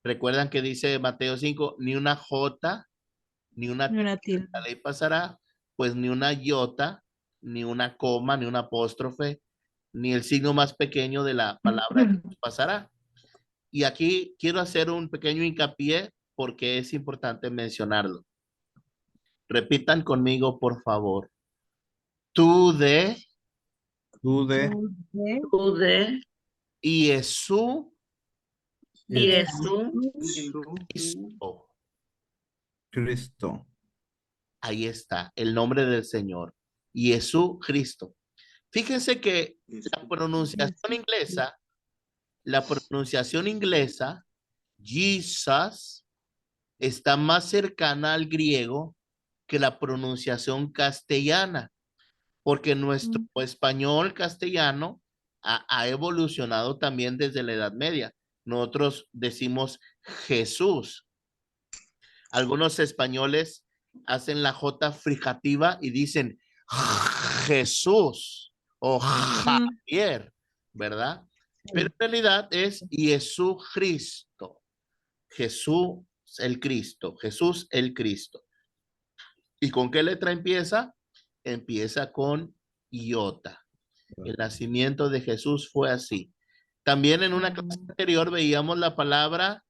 Recuerdan que dice Mateo 5, ni una J, ni una Y una tilde, tilde. la ley pasará, pues ni una iota, ni una coma, ni un apóstrofe, ni el signo más pequeño de la palabra pasará. Y aquí quiero hacer un pequeño hincapié porque es importante mencionarlo. Repitan conmigo, por favor. Tú de y Jesús y Jesús, Cristo. Cristo. Ahí está, el nombre del Señor. Jesús Cristo. Fíjense que la pronunciación inglesa, Jesus, está más cercana al griego que la pronunciación castellana, porque nuestro español castellano ha evolucionado también desde la Edad Media. Nosotros decimos Jesús. Algunos españoles hacen la J fricativa y dicen Jesús o Javier, ¿verdad? Pero en realidad es Jesucristo. Jesús el Cristo. Jesús el Cristo. ¿Y con qué letra empieza? Empieza con iota. El nacimiento de Jesús fue así. También en una clase anterior veíamos la palabra.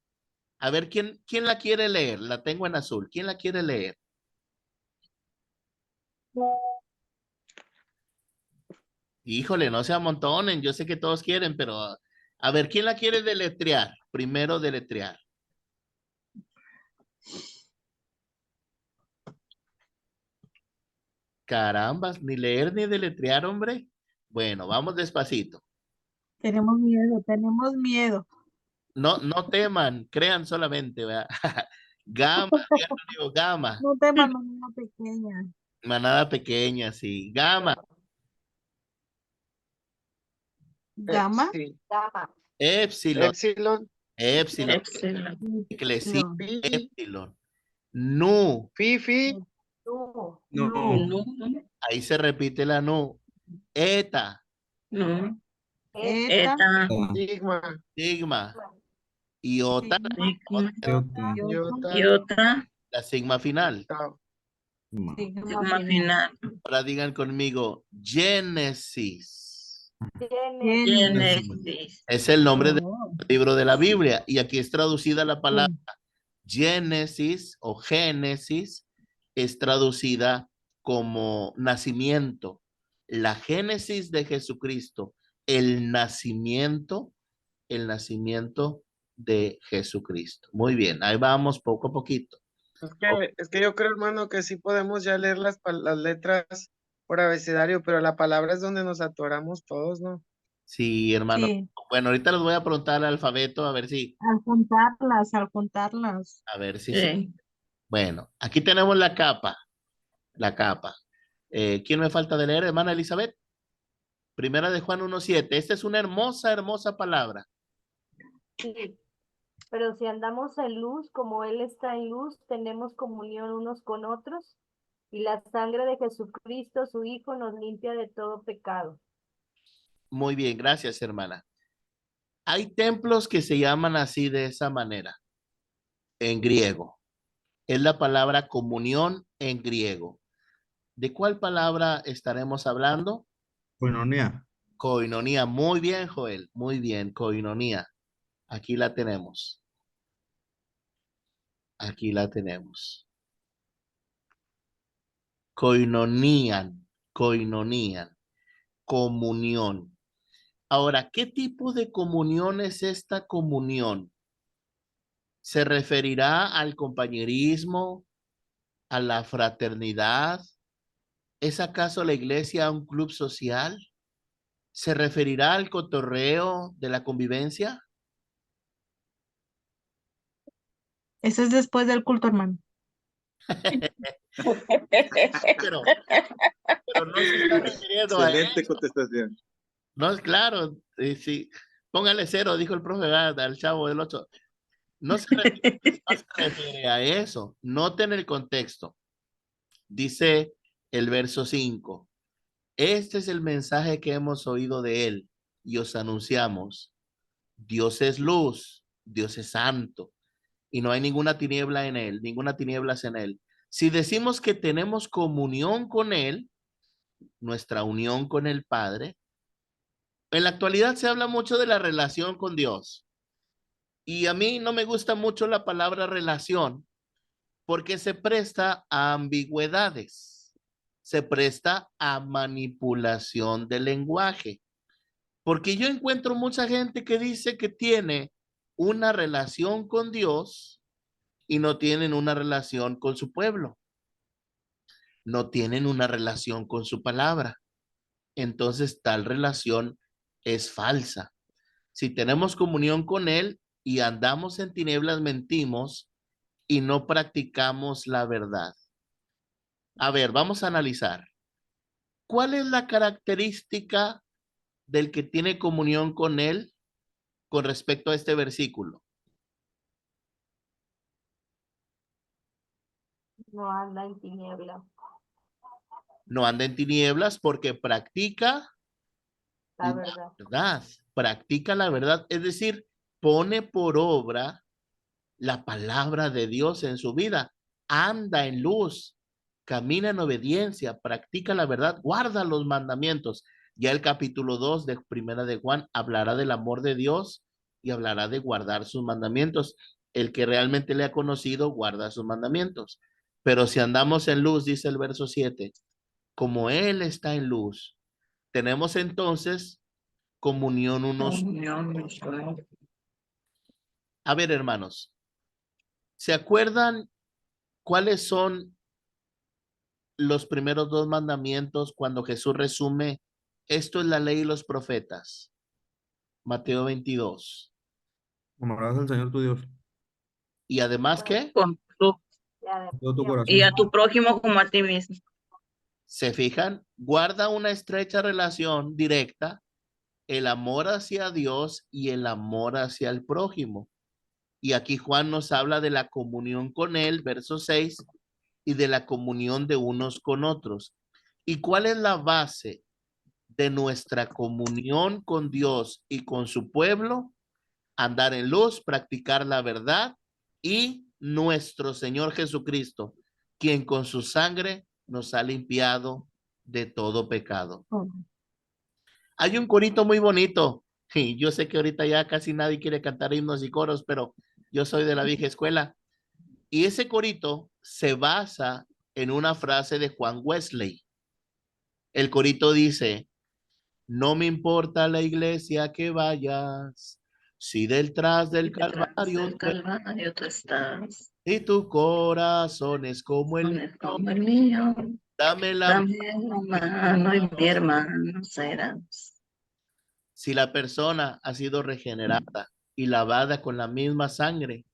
A ver, ¿quién la quiere leer? La tengo en azul. ¿Quién la quiere leer? Híjole, no se amontonen. Yo sé que todos quieren, pero a ver, ¿quién la quiere deletrear? Primero deletrear. Carambas, ni leer ni deletrear, hombre. Bueno, vamos despacito. Tenemos miedo, tenemos miedo. No teman, crean solamente, ¿verdad? Gama, digan conmigo, gama. No temas, manada pequeña. Manada pequeña, sí. Gama, Gama, Sí. Gama. epsilon, Epsilon, epsilon, Epsilon. eclesía, Epsilon, Pi, epsilon. Nu, Fifi, Nu. No. No, ahí se repite la nu. Eta, no. Eta, Eta. Sigma, sigma, iota, sigma, Sigma. Iota. Iota, Iota. la sigma final. Tau. sigma Sigma final. final. Ahora digan conmigo, Génesis. Génesis. Génesis. Es el nombre del Oh, libro de la Biblia y aquí es traducida la palabra sí. Génesis o Génesis, es traducida como nacimiento. La génesis de Jesucristo, el nacimiento de Jesucristo. Muy bien, ahí vamos poco a poquito. Es que yo creo, hermano, que sí podemos ya leer las letras por abecedario, pero la palabra es donde nos atoramos todos, ¿no? Sí, hermano. Sí, Bueno, ahorita les voy a preguntar el alfabeto a ver si, al juntarlas. a ver si se. Sí. Bueno, aquí tenemos la capa, la capa. ¿Quién me falta de leer, hermana Elizabeth? Primera de Juan 1:7. Esta es una hermosa, hermosa palabra. Sí. Pero si andamos en luz, como Él está en luz, tenemos comunión unos con otros, y la sangre de Jesucristo, su Hijo, nos limpia de todo pecado. Muy bien, gracias, hermana. Hay templos que se llaman así de esa manera, en griego. Es la palabra comunión en griego. ¿De cuál palabra estaremos hablando? Koinonia. Koinonía. Muy bien, Joel. Muy bien, koinonía. Aquí la tenemos. Aquí la tenemos. Koinonían, koinonían, comunión. Ahora, ¿qué tipo de comunión es esta comunión? ¿Se referirá al compañerismo, a la fraternidad? ¿Es acaso la iglesia un club social? ¿Se referirá al cotorreo de la convivencia? Eso es después del culto, hermano. Pero no se está refiriendo a Excelente eso. contestación. No es claro. Sí, póngale 0, dijo el profe ¿verdad? Al chavo del 8. No se refiere a eso. Noten el contexto. Dice el verso 5. Este es el mensaje que hemos oído de él y os anunciamos. Dios es luz, Dios es santo y no hay ninguna tiniebla en él, ninguna tinieblas en él. Si decimos que tenemos comunión con él, nuestra unión con el Padre, en la actualidad se habla mucho de la relación con Dios. Y a mí no me gusta mucho la palabra relación porque se presta a ambigüedades, se presta a manipulación del lenguaje. Porque yo encuentro mucha gente que dice que tiene una relación con Dios y no tienen una relación con su pueblo, no tienen una relación con su palabra. Entonces tal relación es falsa. Si tenemos comunión con Él y andamos en tinieblas, mentimos y no practicamos la verdad. A ver, vamos a analizar. ¿Cuál es la característica del que tiene comunión con Él con respecto a este versículo? No anda en tinieblas. No anda en tinieblas porque practica La verdad. verdad, practica la verdad, es decir, pone por obra la palabra de Dios en su vida, anda en luz, camina en obediencia, practica la verdad, guarda los mandamientos. Ya el capítulo 2 de Primera de Juan hablará del amor de Dios y hablará de guardar sus mandamientos. El que realmente le ha conocido guarda sus mandamientos. Pero si andamos en luz, dice el verso 7, como Él está en luz, tenemos entonces comunión unos. A ver, hermanos, ¿se acuerdan cuáles son los primeros dos mandamientos cuando Jesús resume, esto es la ley y los profetas? Mateo 22. Amarás al Señor tu Dios Y además, ¿qué? Con tu- con todo tu y corazón. a tu prójimo como a ti mismo. ¿Se fijan? Guarda una estrecha relación directa, el amor hacia Dios y el amor hacia el prójimo. Y aquí Juan nos habla de la comunión con Él, verso 6, y de la comunión de unos con otros. ¿Y cuál es la base de nuestra comunión con Dios y con su pueblo? Andar en luz, practicar la verdad y nuestro Señor Jesucristo, quien con su sangre nos ha limpiado de todo pecado. Hay un corito muy bonito. Y yo sé que ahorita ya casi nadie quiere cantar himnos y coros, pero yo soy de la vieja escuela. Y ese corito se basa en una frase de Juan Wesley. El corito dice, no me importa la iglesia que vayas, si detrás del Calvario Tú estás, y tu corazón es como el mío, como el mío. dame la Dame la mano y mi hermano serás. Si la persona ha sido regenerada y lavada con la misma sangre,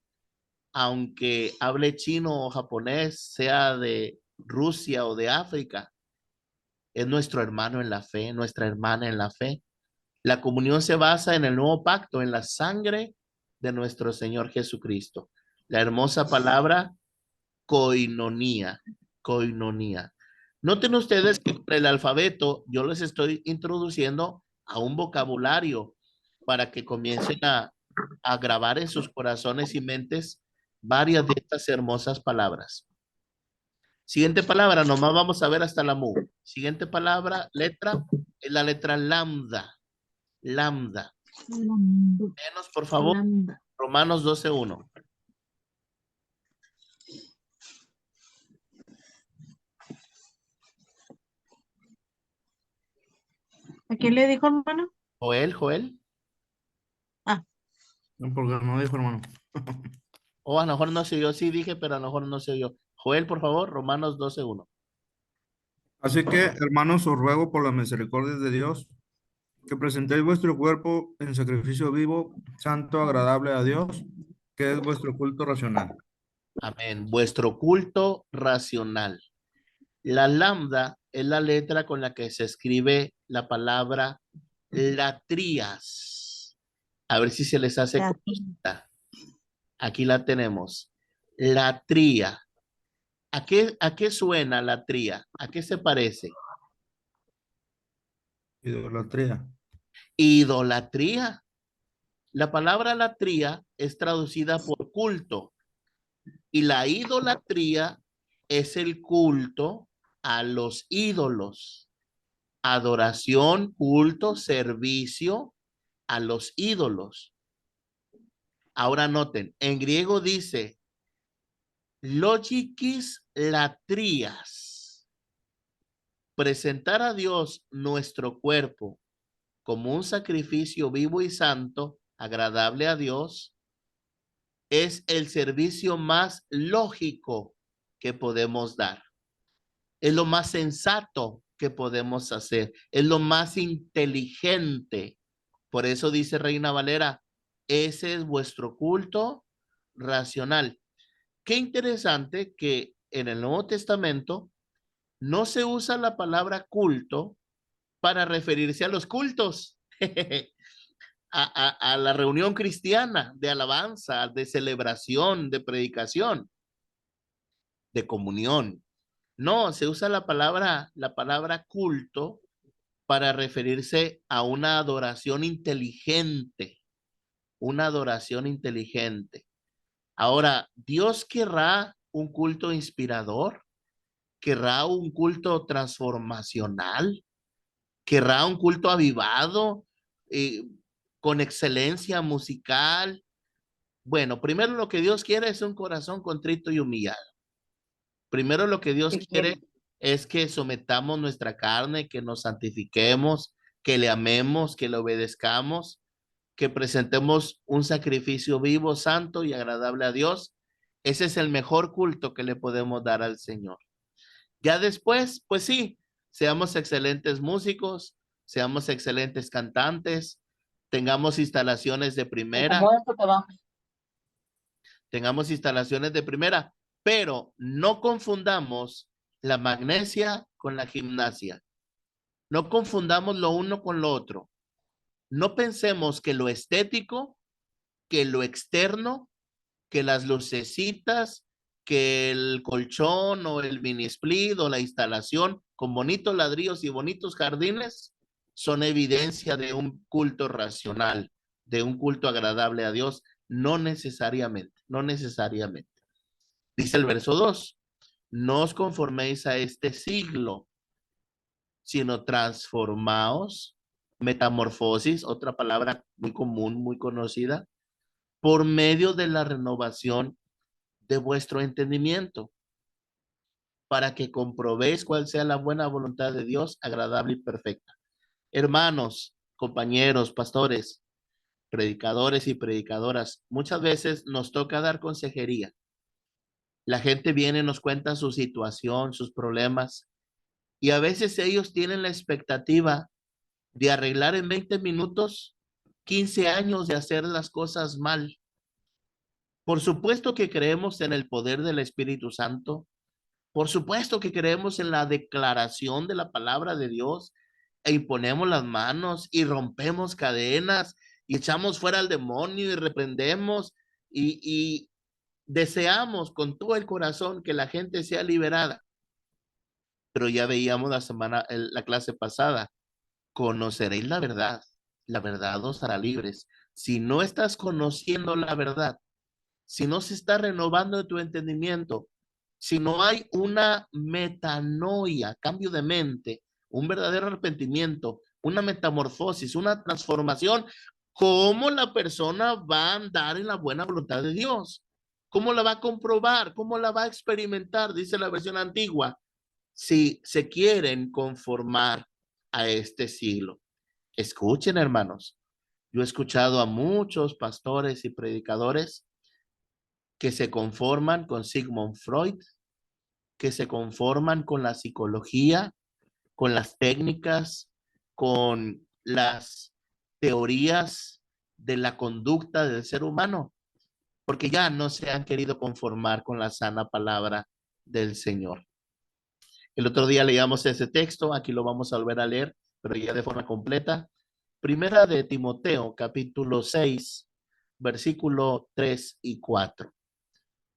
aunque hable chino o japonés, sea de Rusia o de África, es nuestro hermano en la fe, nuestra hermana en la fe. La comunión se basa en el nuevo pacto, en la sangre de nuestro Señor Jesucristo. La hermosa palabra koinonía, koinonía. Noten ustedes que con el alfabeto yo les estoy introduciendo a un vocabulario para que comiencen a grabar en sus corazones y mentes varias de estas hermosas palabras. Siguiente palabra, nomás vamos a ver hasta la mu. Siguiente palabra, letra, es la letra lambda. Lambda. Menos, por favor, Romanos 12:1. ¿A quién le dijo, hermano? Joel. No, porque no dijo, hermano. O a lo mejor no sé yo, sí dije, pero a lo mejor no sé yo. Joel, por favor, Romanos 12:1. Así que, hermanos, os ruego por las misericordias de Dios que presentéis vuestro cuerpo en sacrificio vivo, santo, agradable a Dios, que es vuestro culto racional. Amén. Vuestro culto racional. La lambda es la letra con la que se escribe la palabra latrías. A ver si se les hace conocida. Aquí la tenemos. Latría. ¿A qué suena latría? ¿A qué se parece? Idolatría. Idolatría. La palabra latría es traducida por culto y la idolatría es el culto a los ídolos. Adoración, culto, servicio a los ídolos. Ahora noten, en griego dice logikis latrías. Presentar a Dios nuestro cuerpo como un sacrificio vivo y santo, agradable a Dios, es el servicio más lógico que podemos dar. Es lo más sensato que podemos hacer. Es lo más inteligente. Por eso dice Reina Valera, ese es vuestro culto racional. Qué interesante que en el Nuevo Testamento no se usa la palabra culto para referirse a los cultos, a la reunión cristiana de alabanza, de celebración, de predicación, de comunión. No, se usa la palabra culto para referirse a una adoración inteligente, una adoración inteligente. Ahora, ¿Dios querrá un culto inspirador? ¿Querrá un culto transformacional? ¿Querrá un culto avivado, con excelencia musical? Bueno, primero lo que Dios quiere es un corazón contrito y humillado. Primero lo que Dios ¿Qué quiere quiere? es que sometamos nuestra carne, que nos santifiquemos, que le amemos, que le obedezcamos, que presentemos un sacrificio vivo, santo y agradable a Dios. Ese es el mejor culto que le podemos dar al Señor. Ya después, pues sí, seamos excelentes músicos, seamos excelentes cantantes, tengamos instalaciones de primera, pero no confundamos la magnesia con la gimnasia. No confundamos lo uno con lo otro. No pensemos que lo estético, que lo externo, que las lucecitas, que el colchón o el mini split o la instalación con bonitos ladrillos y bonitos jardines son evidencia de un culto racional, de un culto agradable a Dios. No necesariamente, no necesariamente. Dice el verso 2, no os conforméis a este siglo, sino transformaos, metamorfosis, otra palabra muy común, muy conocida, por medio de la renovación de vuestro entendimiento, para que comprobéis cuál sea la buena voluntad de Dios, agradable y perfecta. Hermanos, compañeros, pastores, predicadores y predicadoras, muchas veces nos toca dar consejería. La gente viene, nos cuenta su situación, sus problemas, y a veces ellos tienen la expectativa de arreglar en 20 minutos 15 años de hacer las cosas mal. Por supuesto que creemos en el poder del Espíritu Santo. Por supuesto que creemos en la declaración de la palabra de Dios e imponemos las manos y rompemos cadenas y echamos fuera al demonio y reprendemos y deseamos con todo el corazón que la gente sea liberada. Pero ya veíamos la clase pasada, conoceréis la verdad os hará libres. Si no estás conociendo la verdad, si no se está renovando tu entendimiento, si no hay una metanoia, cambio de mente, un verdadero arrepentimiento, una metamorfosis, una transformación, ¿cómo la persona va a andar en la buena voluntad de Dios? ¿Cómo la va a comprobar? ¿Cómo la va a experimentar? Dice la versión antigua, si se quieren conformar a este siglo. Escuchen, hermanos, yo he escuchado a muchos pastores y predicadores que se conforman con Sigmund Freud, que se conforman con la psicología, con las técnicas, con las teorías de la conducta del ser humano, porque ya no se han querido conformar con la sana palabra del Señor. El otro día leíamos ese texto, aquí lo vamos a volver a leer, pero ya de forma completa. Primera de Timoteo, capítulo 6, versículo 3 y 4.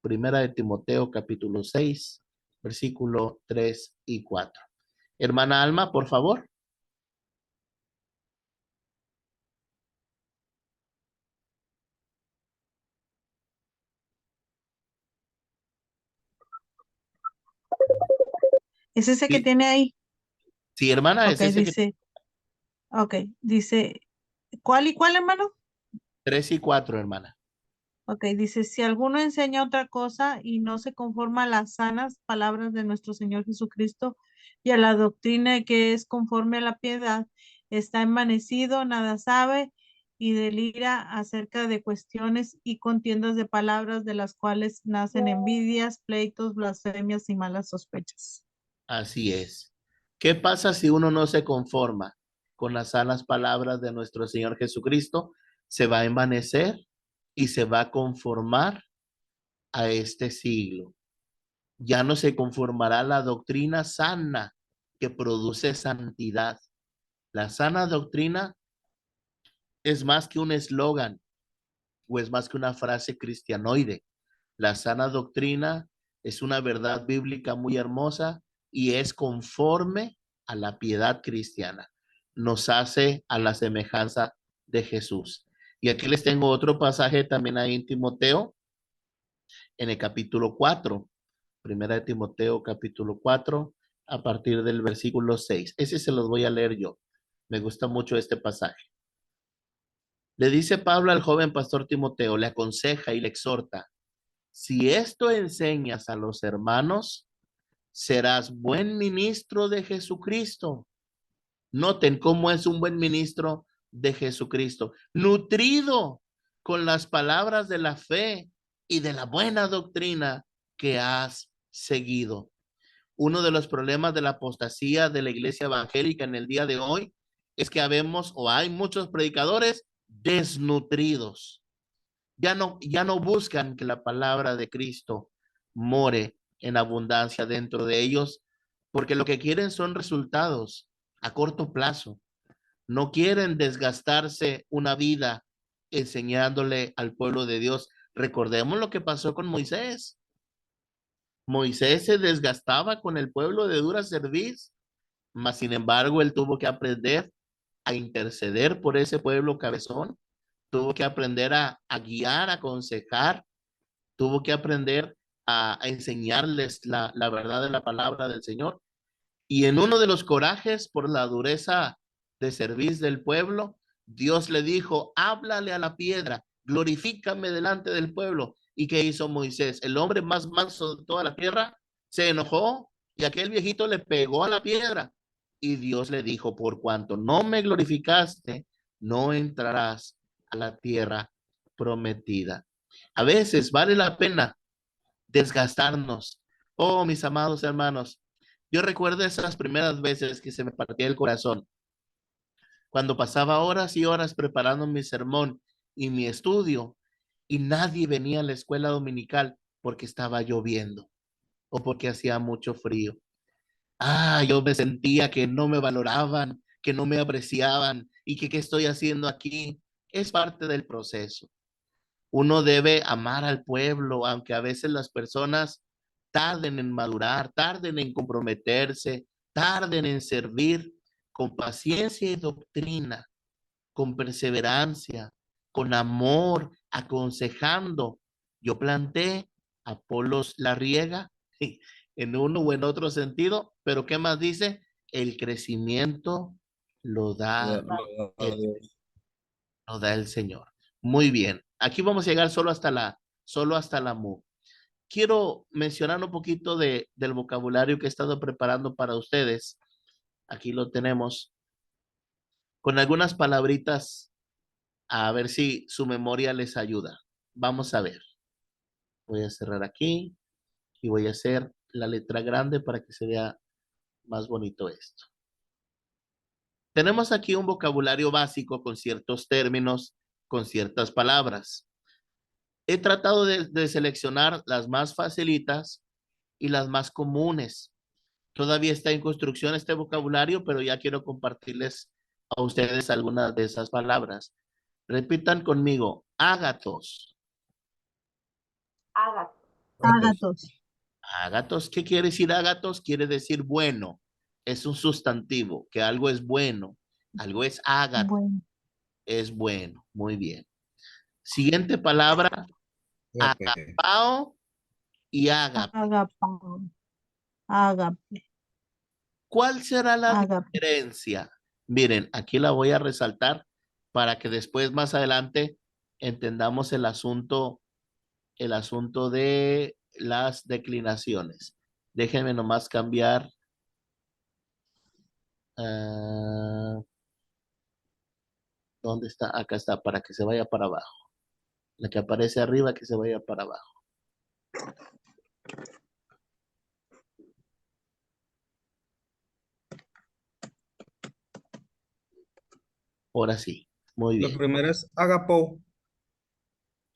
Primera de Timoteo, capítulo 6, versículo 3 y 4. Hermana Alma, por favor. ¿Es ese que Sí, tiene ahí? sí, hermana, Ok, es ese que dice, ¿cuál y cuál, hermano? 3 y 4, hermana. Ok, dice, si alguno enseña otra cosa y no se conforma a las sanas palabras de nuestro Señor Jesucristo y a la doctrina que es conforme a la piedad, está envanecido, nada sabe y delira acerca de cuestiones y contiendas de palabras de las cuales nacen envidias, pleitos, blasfemias y malas sospechas. Así es. ¿Qué pasa si uno no se conforma con las sanas palabras de nuestro Señor Jesucristo? Se va a envanecer y se va a conformar a este siglo. Ya no se conformará la doctrina sana que produce santidad. La sana doctrina es más que un eslogan o es más que una frase cristianoide. La sana doctrina es una verdad bíblica muy hermosa y es conforme a la piedad cristiana. Nos hace a la semejanza de Jesús. Y aquí les tengo otro pasaje también ahí en Timoteo, en el capítulo 4. Primera de Timoteo, capítulo 4, a partir del versículo 6. Ese se los voy a leer yo. Me gusta mucho este pasaje. Le dice Pablo al joven pastor Timoteo, le aconseja y le exhorta, si esto enseñas a los hermanos, serás buen ministro de Jesucristo. Noten cómo es un buen ministro de Jesucristo, nutrido con las palabras de la fe y de la buena doctrina que has seguido. Uno de los problemas de la apostasía de la iglesia evangélica en el día de hoy es que habemos o hay muchos predicadores desnutridos. Ya no buscan que la palabra de Cristo more en abundancia dentro de ellos, porque lo que quieren son resultados a corto plazo. No quieren desgastarse una vida enseñándole al pueblo de Dios. Recordemos lo que pasó con Moisés. Moisés se desgastaba con el pueblo de dura cerviz, mas sin embargo él tuvo que aprender a interceder por ese pueblo cabezón, tuvo que aprender a guiar, a aconsejar, tuvo que aprender a enseñarles la verdad de la palabra del Señor. Y en uno de los corajes por la dureza de servir del pueblo, Dios le dijo, háblale a la piedra, glorifícame delante del pueblo. ¿Y qué hizo Moisés? El hombre más manso de toda la tierra se enojó y aquel viejito le pegó a la piedra. Y Dios le dijo, por cuanto no me glorificaste, no entrarás a la tierra prometida. A veces vale la pena desgastarnos. Oh, mis amados hermanos, yo recuerdo esas primeras veces que se me partía el corazón, cuando pasaba horas y horas preparando mi sermón y mi estudio y nadie venía a la escuela dominical porque estaba lloviendo o porque hacía mucho frío. Yo me sentía que no me valoraban, que no me apreciaban y que qué estoy haciendo aquí. Es parte del proceso. Uno debe amar al pueblo, aunque a veces las personas tarden en madurar, tarden en comprometerse, tarden en servir con paciencia y doctrina, con perseverancia, con amor, aconsejando. Yo planté, Apolos la riega, en uno o en otro sentido, pero ¿qué más dice? El crecimiento lo da el, lo da el Señor. Muy bien. Aquí vamos a llegar solo hasta la mu. Quiero mencionar un poquito del vocabulario que he estado preparando para ustedes. Aquí lo tenemos con algunas palabritas a ver si su memoria les ayuda. Vamos a ver. Voy a cerrar aquí y voy a hacer la letra grande para que se vea más bonito esto. Tenemos aquí un vocabulario básico con ciertos términos, con ciertas palabras. He tratado de seleccionar las más facilitas y las más comunes. Todavía está en construcción este vocabulario, pero ya quiero compartirles a ustedes algunas de esas palabras. Repitan conmigo, ágatos. Ágatos. Ágatos. Ágatos, ¿qué quiere decir ágatos? Quiere decir bueno. Es un sustantivo, que algo es bueno. Algo es ágato, Bueno. es bueno. Muy bien. Siguiente palabra, agapao y ágape. Agapao. Ágape. ¿Cuál será la Ágape. diferencia? Miren, aquí la voy a resaltar para que después, más adelante, entendamos el asunto de las declinaciones. Déjenme nomás cambiar. ¿Dónde está? Acá está, para que se vaya para abajo. La que aparece arriba, que se vaya para abajo. Ahora sí, muy La bien. primera es agapao.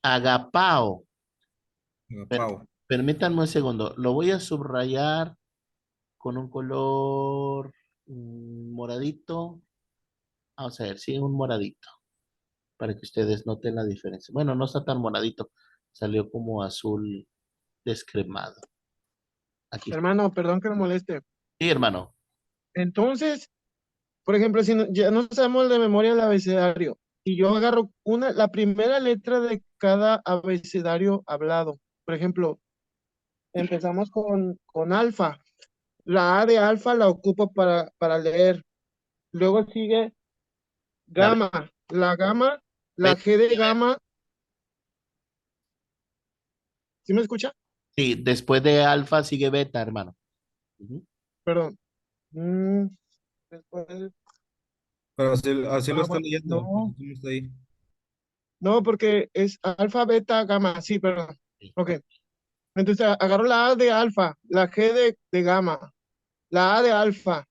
Agapao. Agapao. Permítanme un segundo. Lo voy a subrayar con un color moradito. Vamos a ver, sí, un moradito. Para que ustedes noten la diferencia. Bueno, no está tan moradito. Salió como azul descremado. Aquí está. Hermano, perdón que me moleste. Sí, hermano. Entonces, por ejemplo, si ya no sabemos de memoria el abecedario, y yo agarro la primera letra de cada abecedario hablado. Por ejemplo, empezamos con alfa. La A de alfa la ocupo para leer. Luego sigue Gamma, la gamma, la Beta. G de gamma. ¿Sí me escucha? Sí, después de alfa sigue beta, hermano. Ujú. Perdón. Mm, después- Pero así lo está bueno, leyendo. no, ¿Cómo está ahí? no, porque es alfa, beta, gamma. Sí, perdón. Sí. Ok. Entonces agarro la A de alfa, la G de gamma, la A de alfa,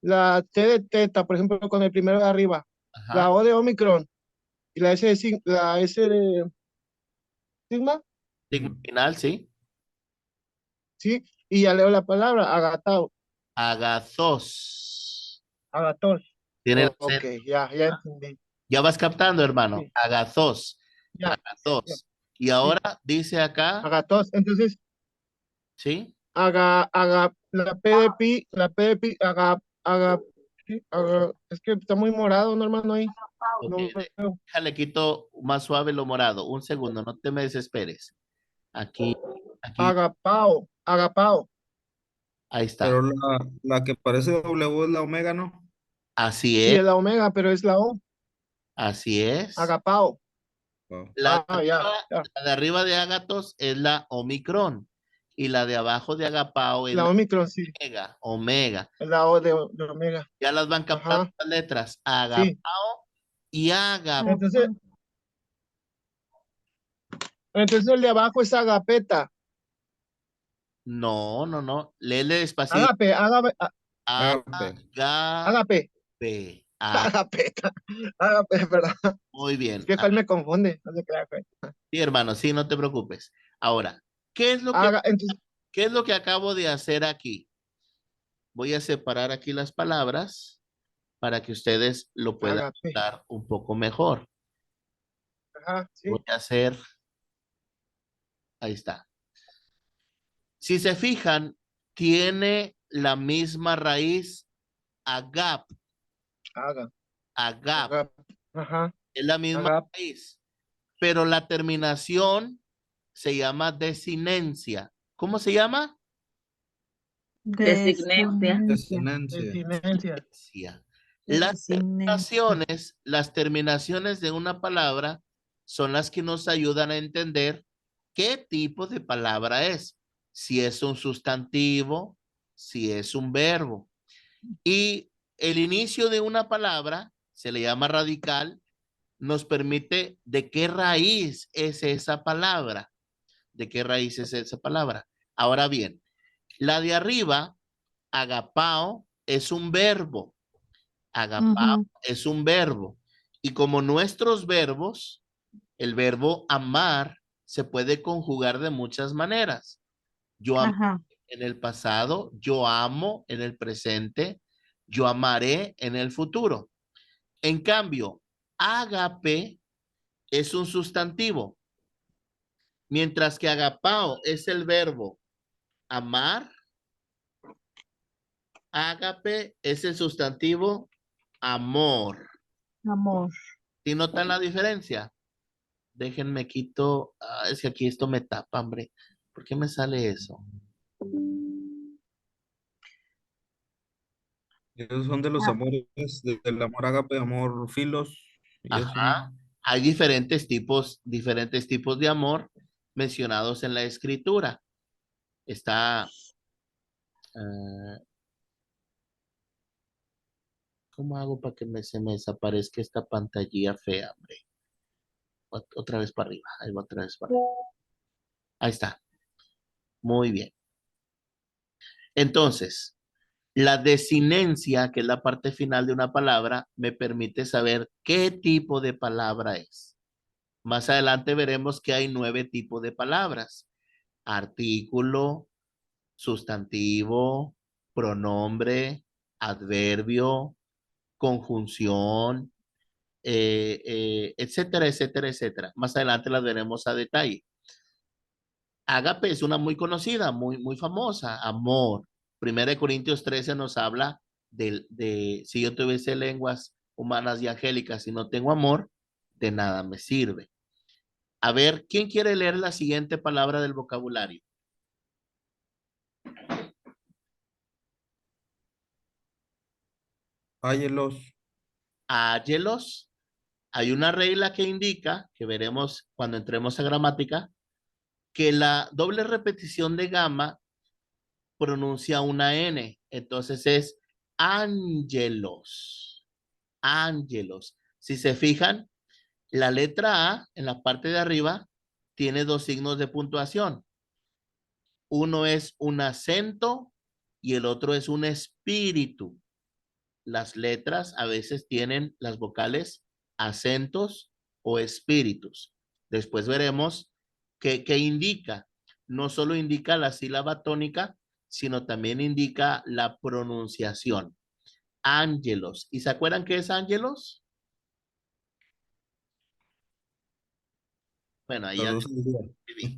la T de teta, por ejemplo, con el primero de arriba, la Ajá. O de Omicron y la la S de sigma, Sigma Ujú. final, sí. ¿sí? Y ya leo la palabra, agatao, Agathos. agatos. Tiene Ok, acento. ya entendí. Ya vas captando, hermano. Sí, Agathos. ya, ya, Agathos. Y sí, ahora dice acá, agatos. Entonces, ¿sí? la P de pi, sí, es que está muy morado, no, hermano, ahí. Ok, No veo. déjale quito más suave lo morado. Un segundo, no te me desesperes. Aquí, aquí, Agapao, agapao. ahí está. Pero la que parece W es la omega, ¿no? Así Sí, es, es la omega, pero es la O. así es. Agapao. Wow. Ya. La de arriba de Agathos es la Omicron y la de abajo de Agapao es La la Omicron, sí. Omega, Omega. Es la O de omega. Ya las van captando Ajá, las letras, sí. Agapao y Agap. Entonces, entonces el de abajo es agapeta. No, no, no. Léele despacito. Agape, Agape. agape, Agape. agapeta. Agape, ¿verdad? Muy Es bien. que Juan me confunde. No se crea, Juan. Sí, hermano, sí, no te preocupes. Ahora, ¿qué es lo que, Entonces, qué es lo que acabo de hacer aquí? Voy a separar aquí las palabras para que ustedes lo puedan agape. dar un poco mejor. Ajá, Voy sí. a hacer, ahí está. Si se fijan, tiene la misma raíz agap, Aga, agap, agap. Ajá, es la misma agap. raíz, pero la terminación se llama desinencia. ¿Cómo se llama? Designencia. Desinencia. Desinencia. Desinencia. Desinencia. Desinencia. Las terminaciones de una palabra son las que nos ayudan a entender qué tipo de palabra es, si es un sustantivo, si es un verbo. Y el inicio de una palabra se le llama radical, nos permite de qué raíz es esa palabra, de qué raíz es esa palabra. Ahora bien, la de arriba, agapao, es un verbo. Agapao Ujú. es un verbo. Y como nuestros verbos, el verbo amar se puede conjugar de muchas maneras. Yo amé Ajá. en el pasado, yo amo en el presente, yo amaré en el futuro. En cambio, ágape es un sustantivo, mientras que agapao es el verbo amar, ágape es el sustantivo amor. Amor. ¿Sí notan la diferencia? Déjenme quito, es que aquí esto me tapa, hombre. ¿Por qué me sale eso? Esos son de los Ah, amores, del amor ágape, amor filos, y eso, ¿no? Ajá. Hay diferentes tipos de amor mencionados en la escritura. Está, ah, ¿cómo hago para que se me desaparezca esta pantalla fea, hombre? Otra vez para arriba, ahí va otra vez para arriba. Ahí está, muy bien. Entonces, la desinencia, que es la parte final de una palabra, me permite saber qué tipo de palabra es. Más adelante veremos que hay 9 tipos de palabras. Artículo, sustantivo, pronombre, adverbio, conjunción, etcétera, etcétera, etcétera. Más adelante las veremos a detalle. Ágape es una muy conocida, muy famosa, amor. Primera de Corintios 13 nos habla de si yo tuviese lenguas humanas y angélicas y no tengo amor, de nada me sirve. A ver, ¿quién quiere leer la siguiente palabra del vocabulario? Áyelos. Ángelos. Hay una regla que indica, que veremos cuando entremos a gramática, que la doble repetición de gamma pronuncia una N. Entonces es ángelos. Ángelos. Si se fijan, la letra A en la parte de arriba tiene dos signos de puntuación. Uno es un acento y el otro es un espíritu. Las letras a veces tienen las vocales acentos o espíritus. Después veremos qué indica. No solo indica la sílaba tónica, sino también indica la pronunciación. Ángelos. ¿Y se acuerdan qué es ángelos? Bueno, ahí Las ya 12 del día. escribí.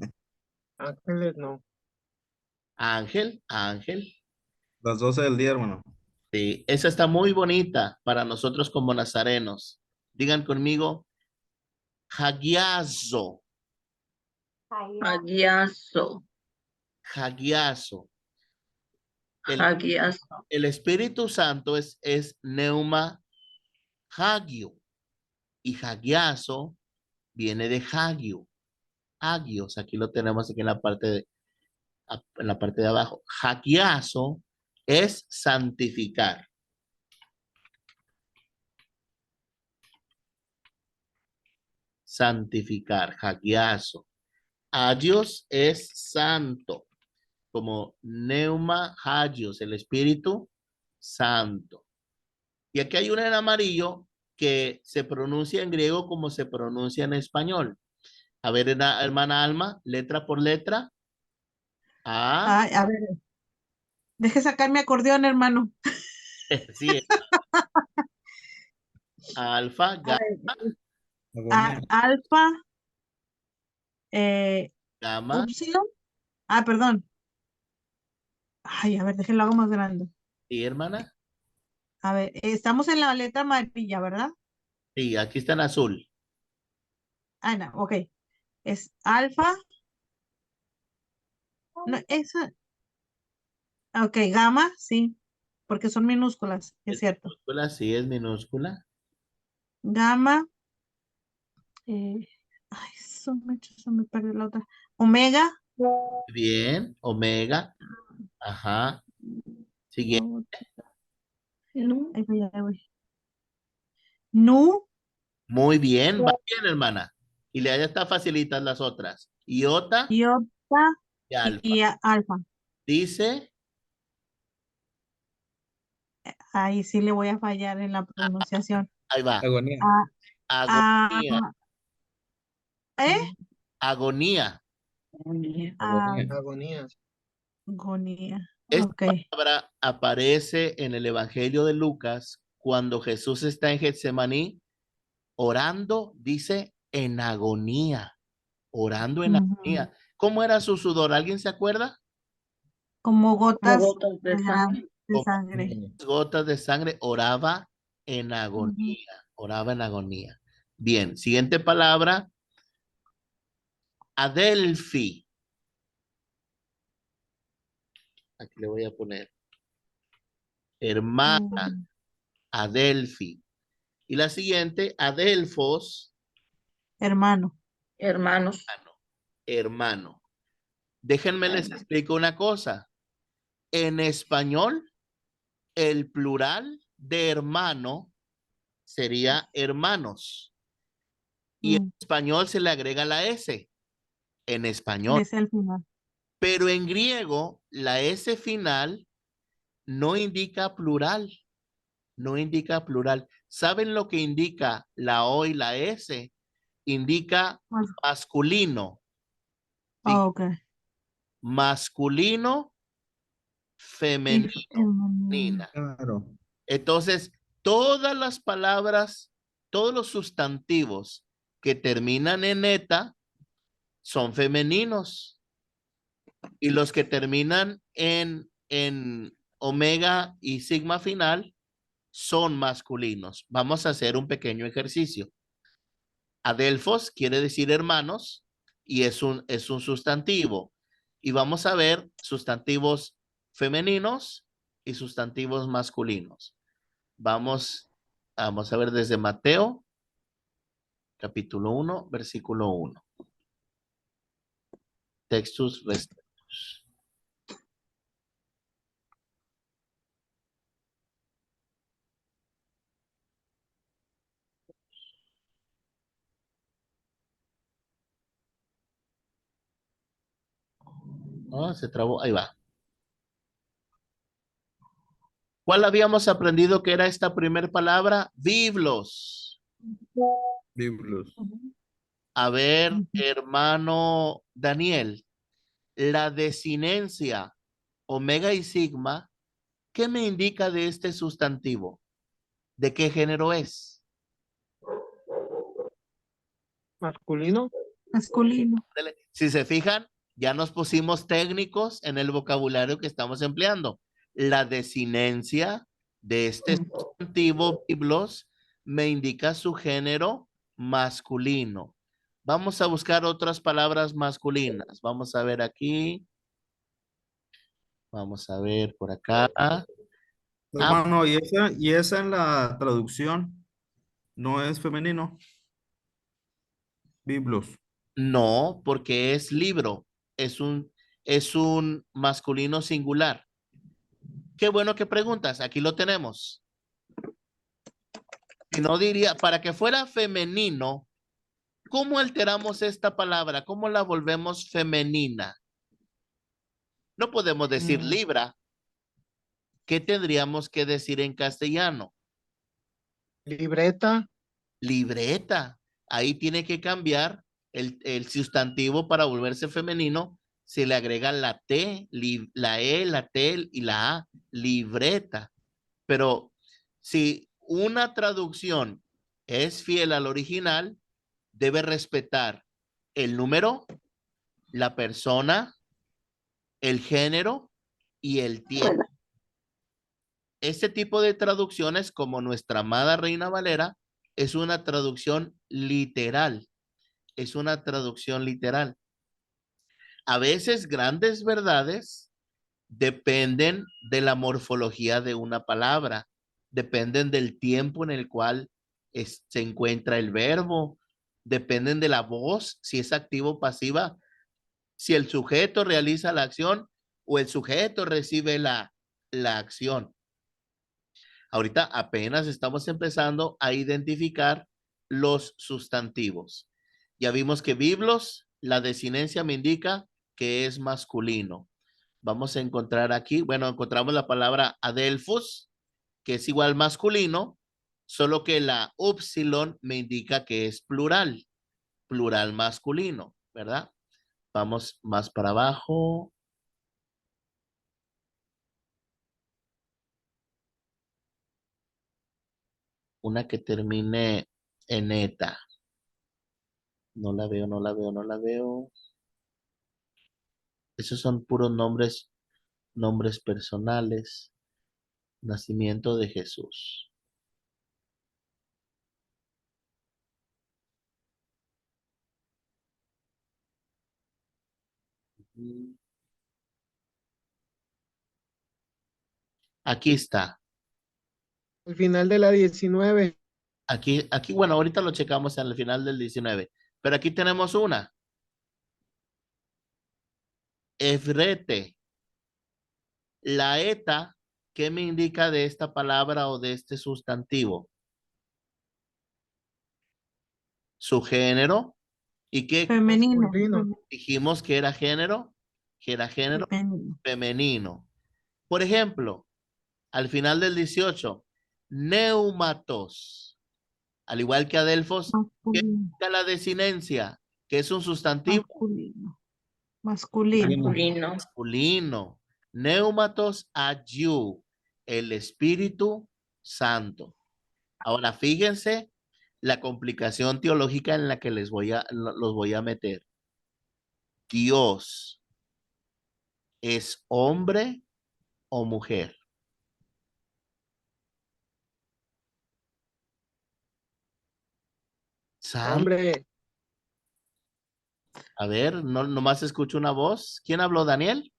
Ángeles no. Ángel, ángel. Las 12 del día, hermano. Sí, esa está muy bonita para nosotros como nazarenos. Digan conmigo, hagiazo, Hagiazo. hagiazo. El, Hagiazo. el Espíritu Santo es neuma hagio y hagiazo viene de hagio. Hagios, aquí lo tenemos aquí en la parte de abajo. Hagiazo es santificar. Santificar, hagiazo. Hagios es santo, como neuma hagios, el Espíritu Santo. Y aquí hay una en amarillo que se pronuncia en griego como se pronuncia en español. A ver, hermana Alma, letra por letra. A, Ay, a ver, deje sacar mi acordeón, hermano. sí, alfa, A ver, Agonía. alfa, eh, gamma, upsilon. Ah, perdón. Ay, a ver, déjenlo hago más grande. sí, hermana. A ver, estamos en la letra amarilla, ¿verdad? Sí, aquí está en azul. Ah, no, ok. Es alfa. No, esa. Ok, gamma, sí, porque son minúsculas, es Es cierto. minúscula, sí, es minúscula. Gamma. Ay, se me perdió la otra. Omega. Bien, omega. Ajá. Siguiente. No, ahí voy, ahí voy. Nu. Muy bien, va bien, hermana. Y le ya está facilitas las otras. Iota Iota y alfa. y alfa. Dice, Ahí sí le voy a fallar en la pronunciación. ahí va. Agonía. Ah, Agonía, ¿eh? agonía. Agonía. Agonías. Agonía. Esta Ok. palabra aparece en el Evangelio de Lucas cuando Jesús está en Getsemaní orando, dice en agonía, orando en Ujú. agonía. ¿Cómo era su sudor? ¿Alguien se acuerda? Como Como gotas gotas de sangre. de Como sangre. gotas de sangre, oraba en Ujú. agonía, oraba en agonía. Bien, siguiente palabra, Adelfi. Aquí le voy a poner hermana, Mm, Adelfi. Y la siguiente, Adelfos, Hermano. Hermanos. hermano. Déjenme les explico una cosa. En español, el plural de hermano sería hermanos. Y en Mm, español se le agrega la S. En español. Ese al final. Pero en griego, la S final no indica plural. No indica plural. ¿Saben lo que indica la O y la S? Indica Más- masculino. Sí, Ok. masculino, Y femenino, femenino. nina. Claro. Entonces, todas las palabras, todos los sustantivos que terminan en eta son femeninos. Y los que terminan en omega y sigma final son masculinos. Vamos a hacer un pequeño ejercicio. Adelfos quiere decir hermanos y es un sustantivo. Y vamos a ver sustantivos femeninos y sustantivos masculinos. Vamos Vamos a ver desde Mateo, capítulo 1, versículo 1. Textus receptus. Ah, se trabó, ahí va. ¿Cuál habíamos aprendido que era esta primera palabra? Biblos. Biblos. A ver, hermano Daniel, la desinencia omega y sigma, ¿qué me indica de este sustantivo? ¿De qué género es? Masculino. Masculino. Si se fijan, ya nos pusimos técnicos en el vocabulario que estamos empleando. La desinencia de este sustantivo biblos me indica su género masculino. Vamos a buscar otras palabras masculinas. Vamos a ver aquí. Vamos a ver por acá. Hermano, y esa en la traducción no es femenino. Biblos. No, porque es libro. Es un masculino singular. Qué bueno que preguntas. Aquí lo tenemos. Si no diría, para que fuera femenino, ¿cómo alteramos esta palabra? ¿Cómo la volvemos femenina? No podemos decir libra. ¿Qué tendríamos que decir en castellano? Libreta. Libreta. Ahí tiene que cambiar el sustantivo para volverse femenino. Se le agrega la T, la E, la T y la A. Libreta. Pero si una traducción es fiel al original, debe respetar el número, la persona, el género y el tiempo. Este tipo de traducciones, como nuestra amada Reina Valera, es una traducción literal. Es una traducción literal. A veces grandes verdades dependen de la morfología de una palabra, dependen del tiempo en el cual se encuentra el verbo, dependen de la voz, si es activo o pasiva, si el sujeto realiza la acción o el sujeto recibe la acción. Ahorita apenas estamos empezando a identificar los sustantivos. Ya vimos que biblos, la desinencia me indica que es masculino. Vamos a encontrar aquí, bueno, encontramos la palabra adelphos, que es igual masculino, solo que la upsilon me indica que es plural, plural masculino, ¿verdad? Vamos más para abajo. Una que termine en eta. No la veo, no la veo, no la veo. Esos son puros nombres, nombres personales. Nacimiento de Jesús. Aquí está. Al final de la 19. Aquí, bueno, ahorita lo checamos en el final del 19. Pero aquí tenemos una. Efrete. La eta, ¿qué me indica de esta palabra o de este sustantivo? Su género. ¿Y qué Femenino. Masculino. dijimos que era género? Que era género Femenino. femenino. Por ejemplo, al final del 18, neumatos. Al igual que adelfos, ¿qué Masculino. indica la desinencia? Que es un sustantivo Masculino. Masculino. Masculino. masculino. Neumatos agiu, el Espíritu Santo. Ahora fíjense la complicación teológica en la que los voy a meter. Dios, ¿es hombre o mujer? Hombre. A ver, no, nomás escucho una voz. ¿Quién habló, Daniel?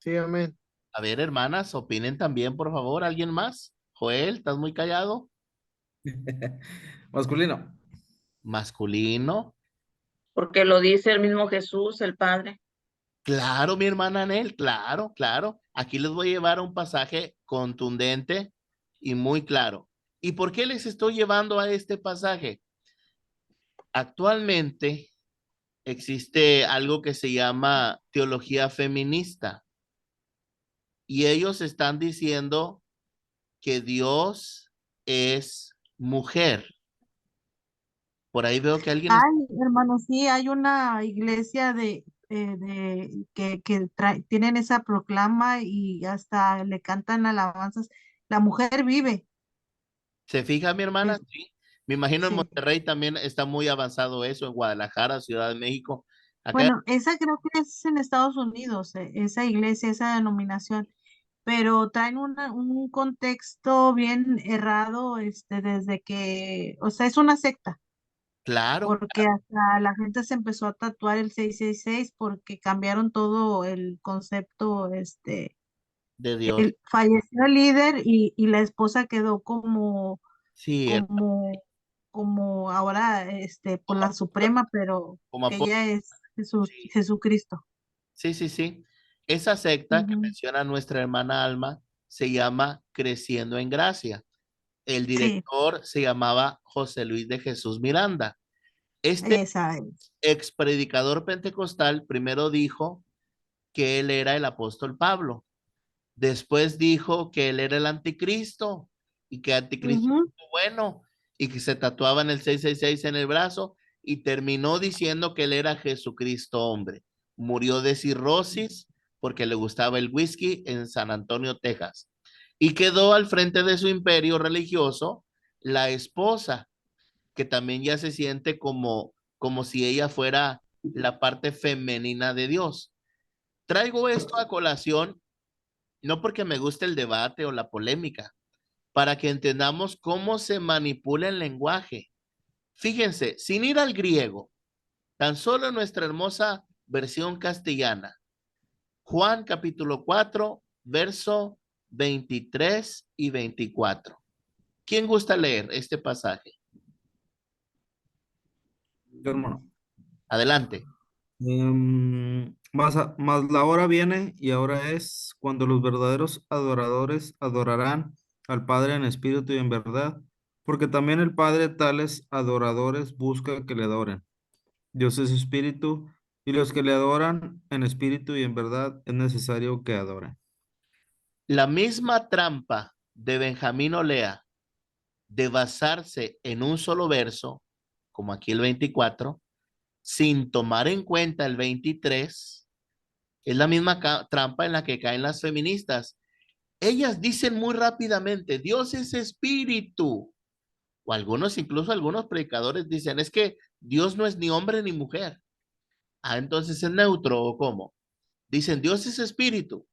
Sí, amén. A ver, hermanas, opinen también, por favor. ¿Alguien más? Joel, ¿estás muy callado? Masculino. Masculino. Porque lo dice el mismo Jesús, el Padre. Claro, mi hermana Anel, claro, claro. Aquí les voy a llevar a un pasaje contundente y muy claro. ¿Y por qué les estoy llevando a este pasaje? Actualmente existe algo que se llama teología feminista y ellos están diciendo que Dios es mujer. Por ahí veo que alguien Ay, hermano, sí, hay una iglesia que tienen esa proclama y hasta le cantan alabanzas. La mujer vive. se fija, mi hermana, Es- sí. Me imagino en sí. Monterrey también está muy avanzado eso, en Guadalajara, Ciudad de México. Acá, Bueno, esa creo que es en Estados Unidos, esa iglesia, esa denominación, pero traen un contexto bien errado, desde que, o sea, es una secta, claro, porque hasta la gente se empezó a tatuar el 666 porque cambiaron todo el concepto, de Dios. falleció el líder y la esposa quedó Sí, como, como ahora, por como, la Suprema, pero como que ella es sí, Jesucristo. sí, sí, sí. Esa secta que Ujú. menciona nuestra hermana Alma se llama Creciendo en Gracia. El Sí, director se llamaba José Luis de Jesús Miranda. Este esa es. ex predicador pentecostal primero dijo que él era el apóstol Pablo. Después dijo que él era el anticristo y que anticristo Ujú. es bueno y que se tatuaban el 666 en el brazo y terminó diciendo que él era Jesucristo hombre. Murió de cirrosis porque le gustaba el whisky en San Antonio, Texas. Y quedó al frente de su imperio religioso la esposa, que también ya se siente como si ella fuera la parte femenina de Dios. Traigo esto a colación no porque me guste el debate o la polémica, para que entendamos cómo se manipula el lenguaje. Fíjense, sin ir al griego, tan solo en nuestra hermosa versión castellana, Juan capítulo 4, verso 23 y 24. ¿Quién gusta leer este pasaje? Yo, hermano. Adelante. Mas la hora viene y ahora es cuando los verdaderos adoradores adorarán al Padre en espíritu y en verdad, porque también el Padre tales adoradores busca que le adoren. Dios es espíritu y los que le adoran en espíritu y en verdad es necesario que adoren. La misma trampa de Benjamín Olea de basarse en un solo verso, como aquí el 24, sin tomar en cuenta el 23, es la misma trampa en la que caen las feministas. Ellas dicen muy rápidamente, Dios es espíritu. O algunos, incluso algunos predicadores dicen, es que Dios no es ni hombre ni mujer. Ah, entonces es neutro o cómo. Dicen, Dios es espíritu.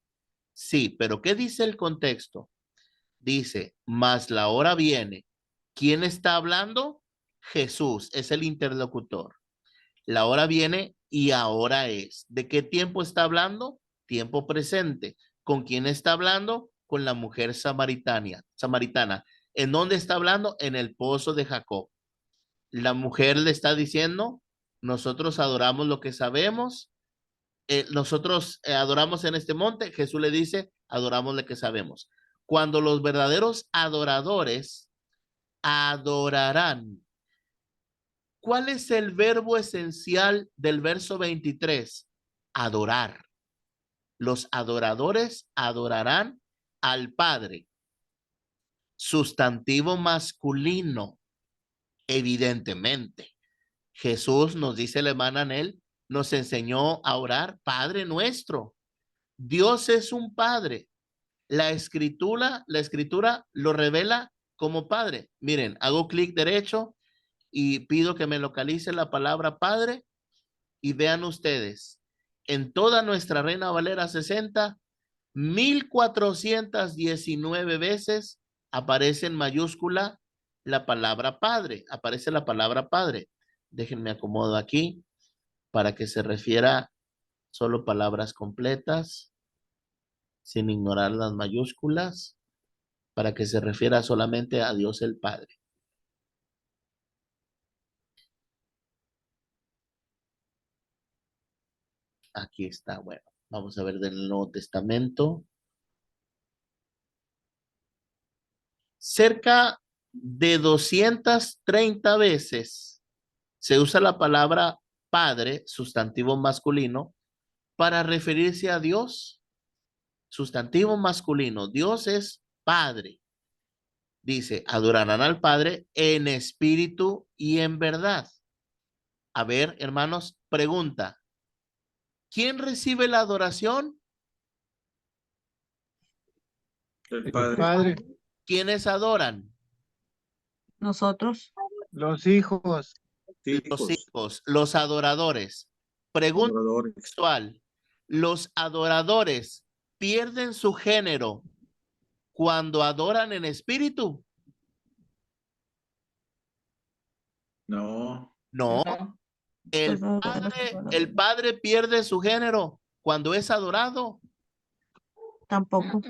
Sí, pero ¿qué dice el contexto? Dice, mas la hora viene. ¿Quién está hablando? Jesús es el interlocutor. La hora viene y ahora es. ¿De qué tiempo está hablando? Tiempo presente. ¿Con quién está hablando? Con la mujer samaritana. ¿En dónde está hablando? En el pozo de Jacob. La mujer le está diciendo, nosotros adoramos lo que sabemos, nosotros adoramos en este monte. Jesús le dice, adoramos lo que sabemos. Cuando los verdaderos adoradores adorarán. ¿Cuál es el verbo esencial del verso 23? Adorar. Los adoradores adorarán al Padre. Sustantivo masculino, evidentemente. Jesús nos dice el hermano Anel, nos enseñó a orar Padre nuestro. Dios es un Padre. La escritura lo revela como Padre. Miren, hago clic derecho y pido que me localice la palabra Padre. Y vean ustedes, en toda nuestra Reina Valera 60, 1419 veces aparece en mayúscula la palabra Padre, aparece la palabra Padre. Déjenme acomodo aquí para que se refiera solo palabras completas. sin ignorar las mayúsculas, para que se refiera solamente a Dios el Padre. Aquí está, bueno, vamos a ver del Nuevo Testamento. Cerca de 230 veces se usa la palabra Padre, sustantivo masculino, para referirse a Dios. Sustantivo masculino, Dios es Padre. Dice, adorarán al Padre en espíritu y en verdad. A ver, hermanos, pregunta. ¿Quién recibe la adoración? El El Padre. Padre, ¿Quiénes adoran? Nosotros. los hijos, Los Hijos. hijos, los adoradores. Pregunta Adoradores. textual. ¿Los adoradores pierden su género cuando adoran en espíritu? No. No. No. El padre pierde su género cuando es adorado. Tampoco.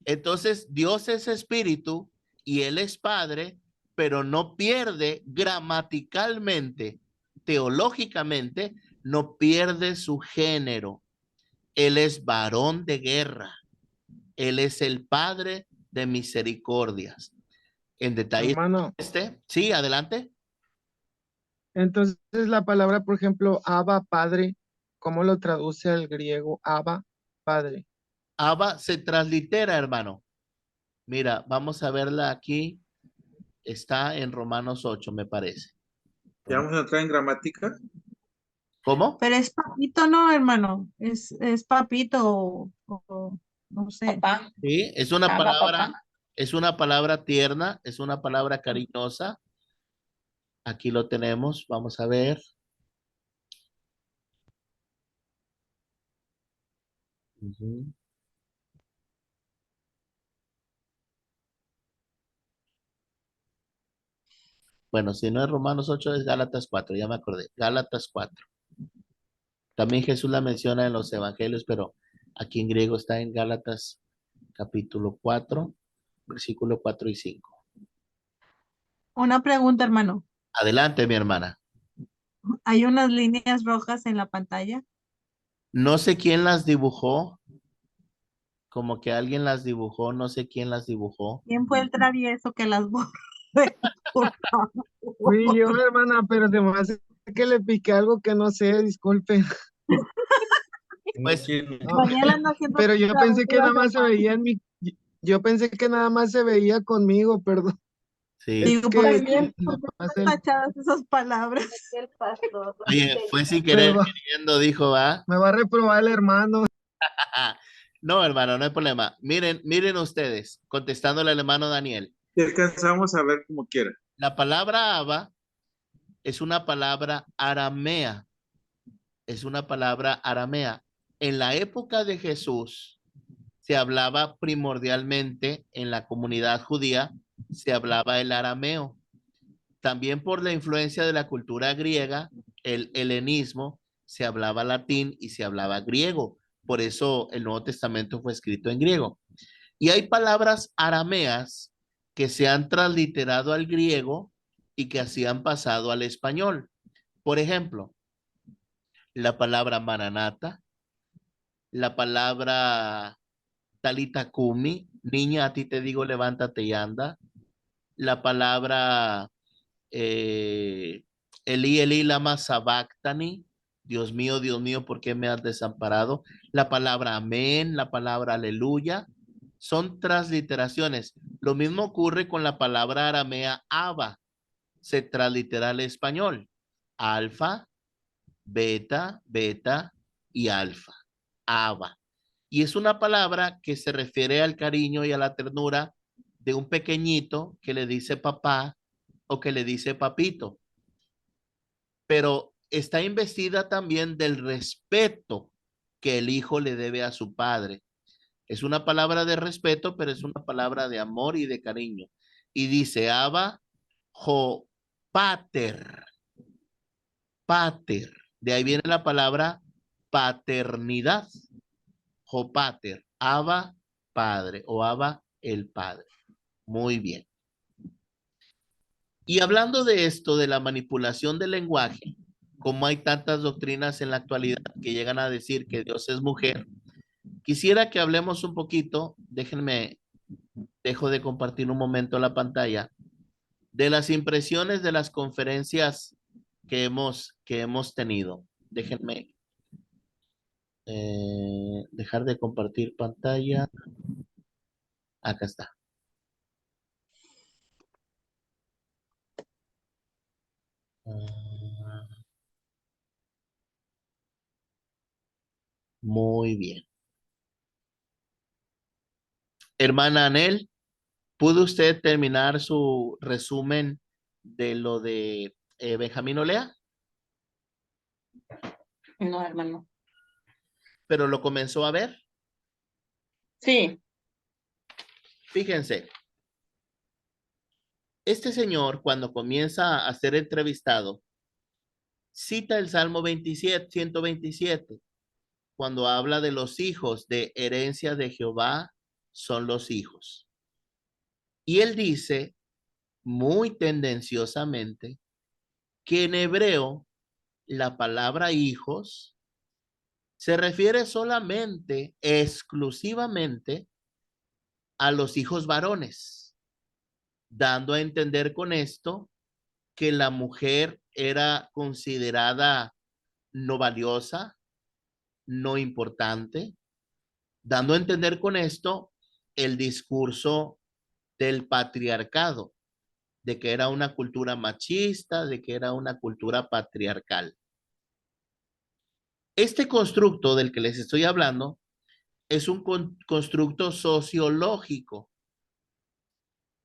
Entonces, Dios es espíritu y Él es Padre, pero no pierde gramaticalmente, teológicamente, no pierde su género. Él es varón de guerra. Él es el Padre de misericordias. En detalle, hermano. sí, adelante. Entonces la palabra, por ejemplo, Abba, Padre, ¿cómo lo traduce al griego Abba, Padre? Abba se translitera, hermano. Mira, vamos a verla aquí. Está en Romanos 8, me parece. ¿Ya vamos a entrar en gramática? ¿Cómo? Pero es papito, ¿no, hermano? Es papito o no sé. Papá. Sí, Abba, papá. es una palabra tierna, es una palabra cariñosa. Aquí lo tenemos, vamos a ver. Ujú. Bueno, si no es Romanos 8, es Gálatas 4, ya me acordé. Gálatas 4. También Jesús la menciona en los evangelios, pero aquí en griego está en Gálatas capítulo 4, versículo 4 y 5. Una pregunta, hermano. Adelante, mi hermana. Hay unas líneas rojas en la pantalla. No sé quién las dibujó, como que alguien las dibujó, no sé quién las dibujó. ¿Quién fue el travieso que las borró? Por favor. Fui yo, hermana, pero se me hace que le piqué algo que no sé, disculpen. Pues, No, Daniel anda haciendo pero yo pensé que nada travesuras, más se hermano. veía en mi, yo pensé que nada más se veía conmigo, perdón. sí. Es Digo, ¿por que qué la pasé el- tachadas esas palabras? El pastor. Oye, fue sin me querer va, queriendo, dijo, ¿va? me va a reprobar el hermano. No, hermano, no hay problema. Miren ustedes, contestándole al hermano Daniel. Si alcanzamos a ver como quiera. La palabra Abba es una palabra aramea. Es una palabra aramea. En la época de Jesús se hablaba primordialmente en la comunidad judía, se hablaba el arameo. También por la influencia de la cultura griega, el helenismo, se hablaba latín y se hablaba griego. Por eso el Nuevo Testamento fue escrito en griego. Y hay palabras arameas que se han transliterado al griego y que así han pasado al español. Por ejemplo, la palabra maranata, la palabra talita kumi, niña, a ti te digo, levántate y anda. La palabra Eli, Eli, lama sabactani, Dios mío, ¿por qué me has desamparado? La palabra amén, la palabra aleluya, son transliteraciones. Lo mismo ocurre con la palabra aramea Abba, se translitera al español. Alfa, beta, beta y alfa. Abba. Y es una palabra que se refiere al cariño y a la ternura de un pequeñito que le dice papá o que le dice papito. Pero está investida también del respeto que el hijo le debe a su padre. Es una palabra de respeto, pero es una palabra de amor y de cariño. Y dice, Abba, jo, pater, pater. De ahí viene la palabra paternidad, jo, pater, Abba Padre o Abba el Padre. Muy bien. Y hablando de esto, de la manipulación del lenguaje, como hay tantas doctrinas en la actualidad que llegan a decir que Dios es mujer, quisiera que hablemos un poquito, dejo de compartir un momento la pantalla, de las impresiones de las conferencias que hemos tenido. Déjenme dejar de compartir pantalla. Acá está. Muy bien. Hermana Anel, ¿pudo usted terminar su resumen de lo de Benjamín Olea? No, hermano. Pero lo comenzó a ver. Sí, Fíjense, este señor cuando comienza a ser entrevistado, cita el Salmo 27, 127, cuando habla de los hijos de herencia de Jehová son los hijos. Y él dice muy tendenciosamente que en hebreo la palabra hijos se refiere solamente, exclusivamente a los hijos varones, dando a entender con esto que la mujer era considerada no valiosa, no importante, dando a entender con esto el discurso del patriarcado, de que era una cultura machista, de que era una cultura patriarcal. Este constructo del que les estoy hablando es un constructo sociológico.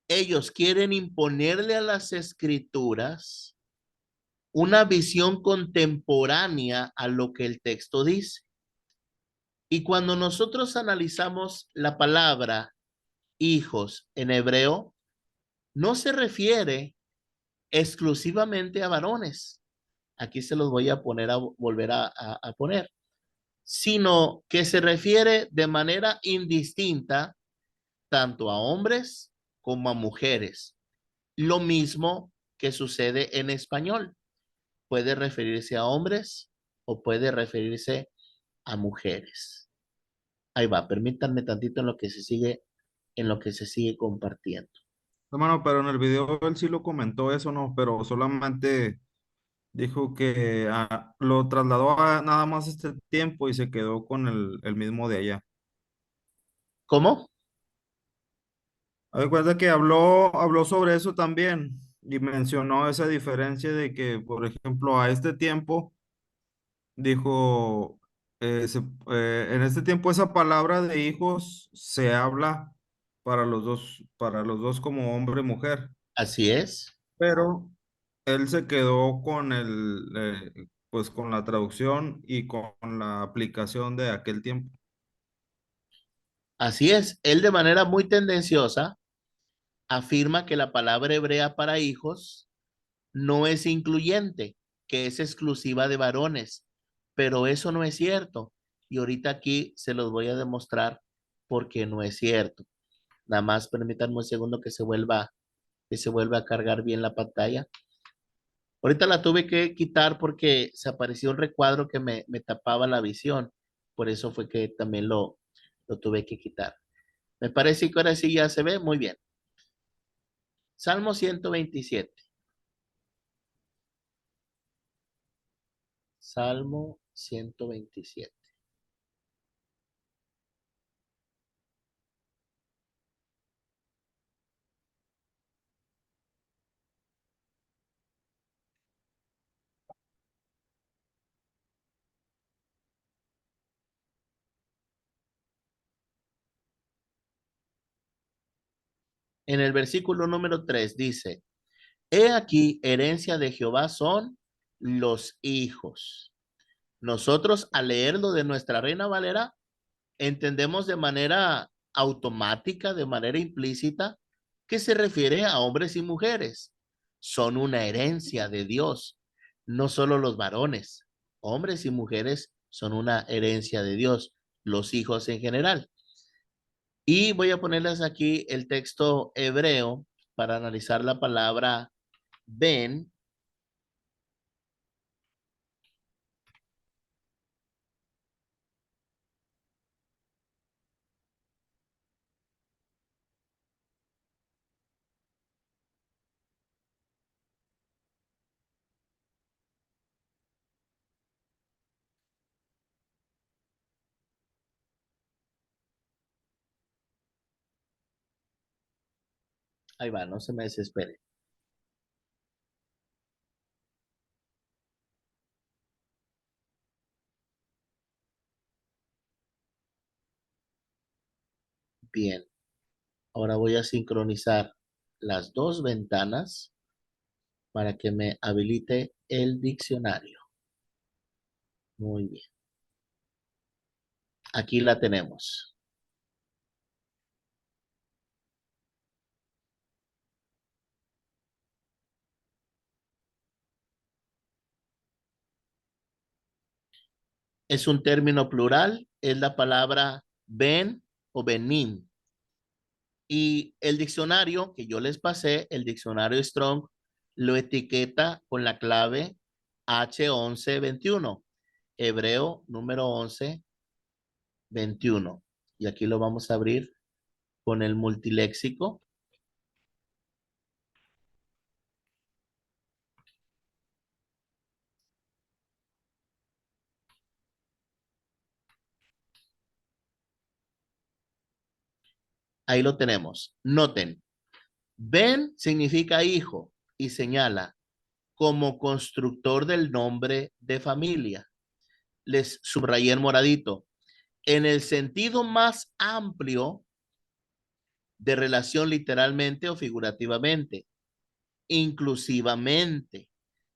Ellos quieren imponerle a las escrituras una visión contemporánea a lo que el texto dice. Y cuando nosotros analizamos la palabra hijos en hebreo, no se refiere exclusivamente a varones. Aquí se los voy a poner volver a poner, sino que se refiere de manera indistinta tanto a hombres como a mujeres. Lo mismo que sucede en español. Puede referirse a hombres o puede referirse a mujeres. Ahí va, permítanme tantito en lo que se sigue compartiendo. Hermano, pero en el video él sí lo comentó eso, ¿no? Pero solamente dijo que lo trasladó a nada más este tiempo y se quedó con el mismo de allá. ¿Cómo? Haz de cuenta que habló sobre eso también y mencionó esa diferencia de que, por ejemplo, a este tiempo, dijo, en este tiempo esa palabra de hijos se habla para los dos como hombre y mujer, Así es. pero él se quedó con pues con la traducción y con la aplicación de aquel tiempo. Así es. Él de manera muy tendenciosa afirma que la palabra hebrea para hijos no es incluyente, que es exclusiva de varones, pero eso no es cierto. Y ahorita aquí se los voy a demostrar porque no es cierto. Nada más permítanme un segundo que se vuelva a cargar bien la pantalla. Ahorita la tuve que quitar porque se apareció un recuadro que me tapaba la visión. Por eso fue que también lo tuve que quitar. Me parece que ahora sí ya se ve muy bien. Salmo 127. Salmo 127. En el versículo número 3 dice, he aquí, herencia de Jehová son los hijos. Nosotros al leerlo de nuestra Reina Valera, entendemos de manera automática, de manera implícita, que se refiere a hombres y mujeres. Son una herencia de Dios, no solo los varones, hombres y mujeres son una herencia de Dios, los hijos en general. Y voy a ponerles aquí el texto hebreo para analizar la palabra ben. Ahí va, no se me desespere. Bien, ahora voy a sincronizar las dos ventanas para que me habilite el diccionario. Muy bien. Aquí la tenemos. Es un término plural, es la palabra ben o benim. Y el diccionario que yo les pasé, el diccionario Strong, lo etiqueta con la clave H1121, hebreo número 1121. Y aquí lo vamos a abrir con el multiléxico. Ahí lo tenemos. Noten, ben significa hijo y señala como constructor del nombre de familia. Les subrayé en moradito. En el sentido más amplio de relación literalmente o figurativamente, inclusivamente,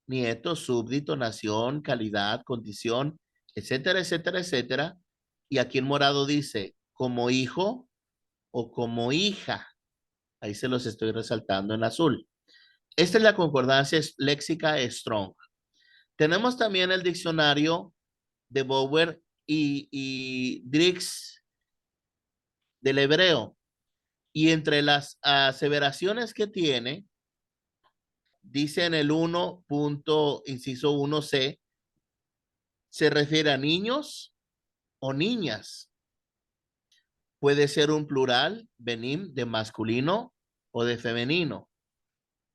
nieto, súbdito, nación, calidad, condición, etcétera, etcétera, etcétera. Y aquí en morado dice como hijo o como hija. Ahí se los estoy resaltando en azul. Esta es la concordancia léxica Strong. Tenemos también el diccionario de Bower y Drix del hebreo. Y entre las aseveraciones que tiene, dice en el 1. Inciso 1c, se refiere a niños o niñas. Puede ser un plural, benim, de masculino o de femenino.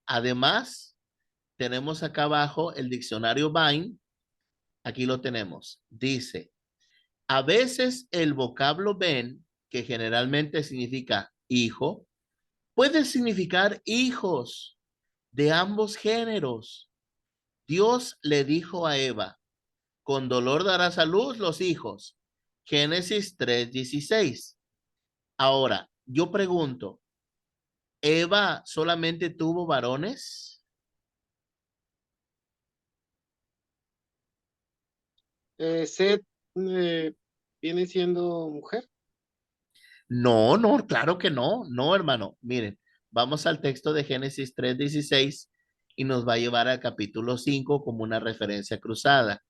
Además, tenemos acá abajo el diccionario Vine. Aquí lo tenemos. Dice, a veces el vocablo ben, que generalmente significa hijo, puede significar hijos de ambos géneros. Dios le dijo a Eva, con dolor darás a luz los hijos. Génesis 3:16. Ahora, yo pregunto, ¿Eva solamente tuvo varones? Seth viene siendo mujer. No, no, claro que no, no, hermano. Miren, vamos al texto de Génesis 3:16 y nos va a llevar al capítulo 5 como una referencia cruzada.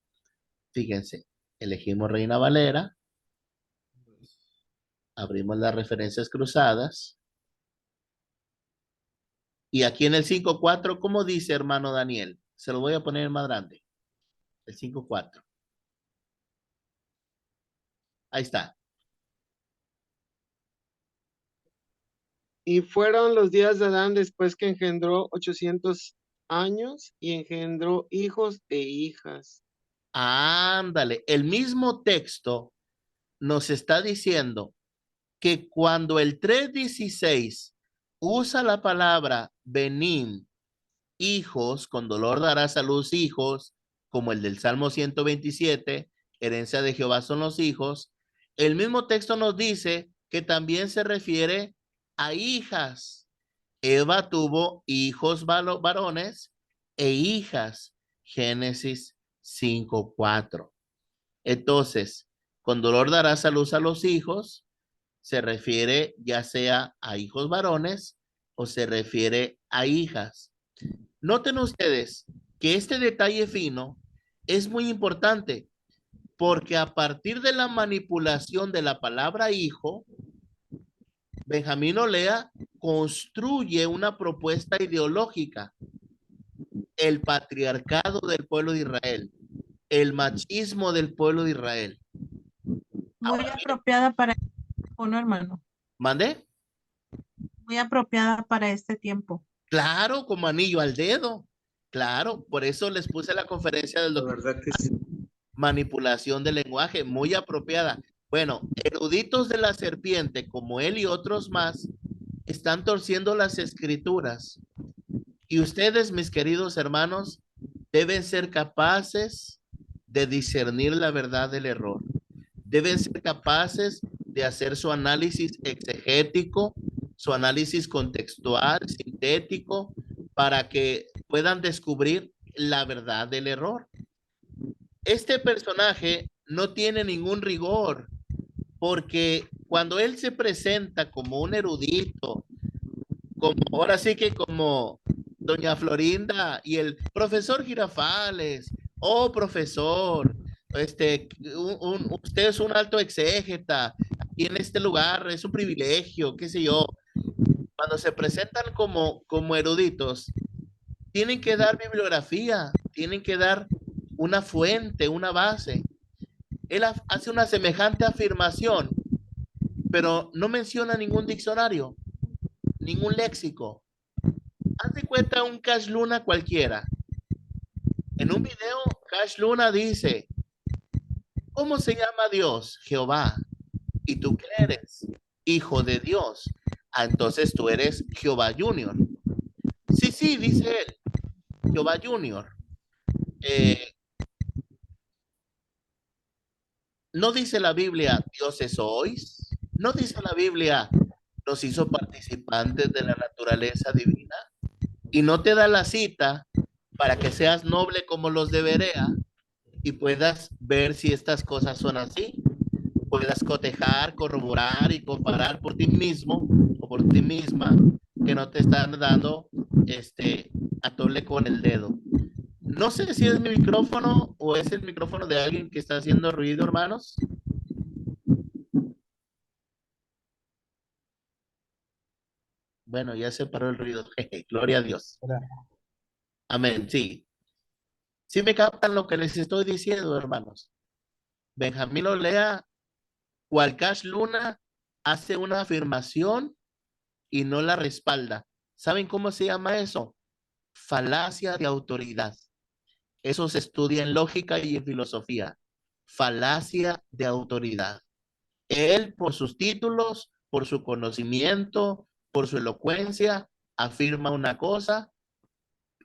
Fíjense, elegimos Reina Valera, abrimos las referencias cruzadas y aquí en el 5:4, ¿cómo dice, hermano Daniel? Se lo voy a poner más grande. El 5:4. Ahí está. Y fueron los días de Adán después que engendró 800 años y engendró hijos e hijas. Ándale, el mismo texto nos está diciendo que cuando el 3:16 usa la palabra benim, hijos, con dolor darás a luz hijos, como el del Salmo 127, herencia de Jehová son los hijos, el mismo texto nos dice que también se refiere a hijas. Eva tuvo hijos varones e hijas. Génesis 5:4. Entonces, con dolor darás a luz a los hijos, se refiere ya sea a hijos varones o se refiere a hijas. Noten ustedes que este detalle fino es muy importante porque a partir de la manipulación de la palabra hijo, Benjamín Olea construye una propuesta ideológica, el patriarcado del pueblo de Israel, el machismo del pueblo de Israel. Muy Ahora bien, apropiada para este tiempo, ¿no, hermano? ¿mandé? Muy apropiada para este tiempo. Claro, como anillo al dedo. Claro, por eso les puse la conferencia del La doctor. verdad que sí. Manipulación del lenguaje, muy apropiada. Bueno, eruditos de la serpiente, como él y otros más, están torciendo las escrituras. Y ustedes, mis queridos hermanos, deben ser capaces de discernir la verdad del error. Deben ser capaces de hacer su análisis exegético, su análisis contextual, sintético, para que puedan descubrir la verdad del error. Este personaje no tiene ningún rigor, porque cuando él se presenta como un erudito, como ahora sí que como doña Florinda y el profesor Girafales, oh profesor, usted es un alto exégeta, y en este lugar es un privilegio, qué sé yo. Cuando se presentan como eruditos, tienen que dar bibliografía, tienen que dar una fuente, una base. Él hace una semejante afirmación, pero no menciona ningún diccionario, ningún léxico. Haz de cuenta un Cash Luna cualquiera. En un video, Cash Luna dice, ¿cómo se llama Dios? Jehová. ¿Y tú qué eres? Hijo de Dios. Ah, entonces tú eres Jehová Junior. Sí, sí, dice él, Jehová Junior. No dice la Biblia, dioses sois. No dice la Biblia, nos hizo participantes de la naturaleza divina. Y no te da la cita para que seas noble como los de Berea y puedas ver si estas cosas son así. Puedas cotejar, corroborar y comparar por ti mismo o por ti misma, que no te están dando a tole con el dedo. No sé si es mi micrófono o es el micrófono de alguien que está haciendo ruido, hermanos. Bueno, ya se paró el ruido. Gloria a Dios. Amén, sí. Sí me captan lo que les estoy diciendo, hermanos. Benjamín Olea, cual Cash Luna, hace una afirmación y no la respalda. ¿Saben cómo se llama eso? Falacia de autoridad. Eso se estudia en lógica y en filosofía. Falacia de autoridad. Él, por sus títulos, por su conocimiento, por su elocuencia, afirma una cosa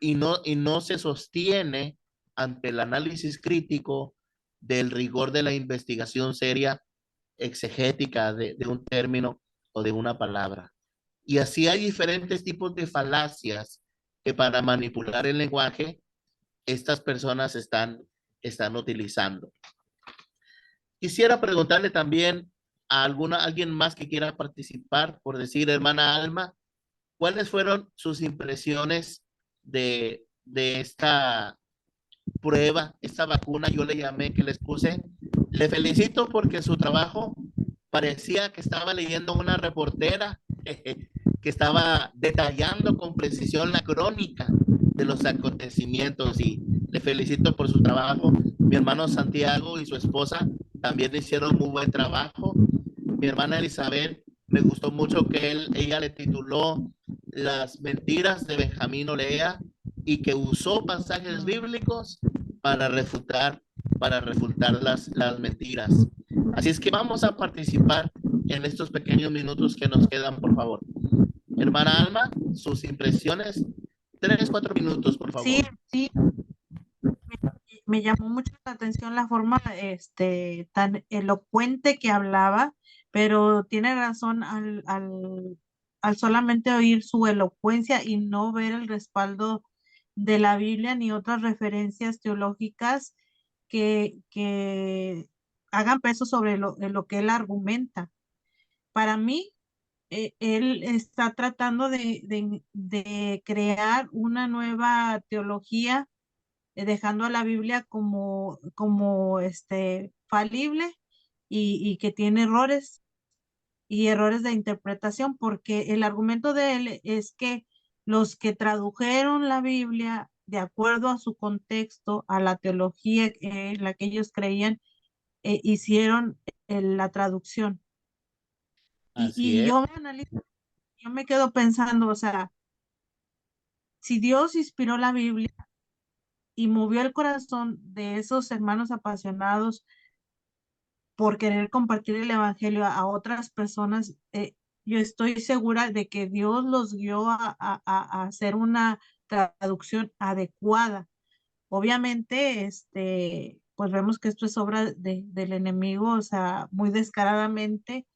y no se sostiene ante el análisis crítico del rigor de la investigación seria exegética de un término o de una palabra. Y así hay diferentes tipos de falacias que para manipular el lenguaje estas personas están utilizando. Quisiera preguntarle también a alguien más que quiera participar, por decir, hermana Alma, ¿cuáles fueron sus impresiones de esta prueba, esta vacuna, yo le llamé, que les puse? Le felicito porque su trabajo parecía que estaba leyendo una reportera que estaba detallando con precisión la crónica de los acontecimientos, y le felicito por su trabajo. Mi hermano Santiago y su esposa también hicieron muy buen trabajo. Mi hermana Elizabeth, me gustó mucho que ella le tituló Las mentiras de Benjamín Olea, y que usó pasajes bíblicos para refutar las mentiras. Así es que vamos a participar en estos pequeños minutos que nos quedan, por favor. Hermana Alma, sus impresiones, 3-4 minutos, por favor. Sí, sí, me llamó mucho la atención la forma tan elocuente que hablaba, pero tiene razón al solamente oír su elocuencia y no ver el respaldo de la Biblia ni otras referencias teológicas que hagan peso sobre en lo que él argumenta. Para mí, él está tratando de crear una nueva teología, dejando a la Biblia como falible y que tiene errores, y errores de interpretación, porque el argumento de él es que los que tradujeron la Biblia de acuerdo a su contexto, a la teología en la que ellos creían, hicieron la traducción. Así Y es. yo me analizo, yo me quedo pensando, o sea, si Dios inspiró la Biblia y movió el corazón de esos hermanos apasionados por querer compartir el evangelio a otras personas, yo estoy segura de que Dios los guió a hacer una traducción adecuada. Obviamente, pues vemos que esto es obra del enemigo, o sea, muy descaradamente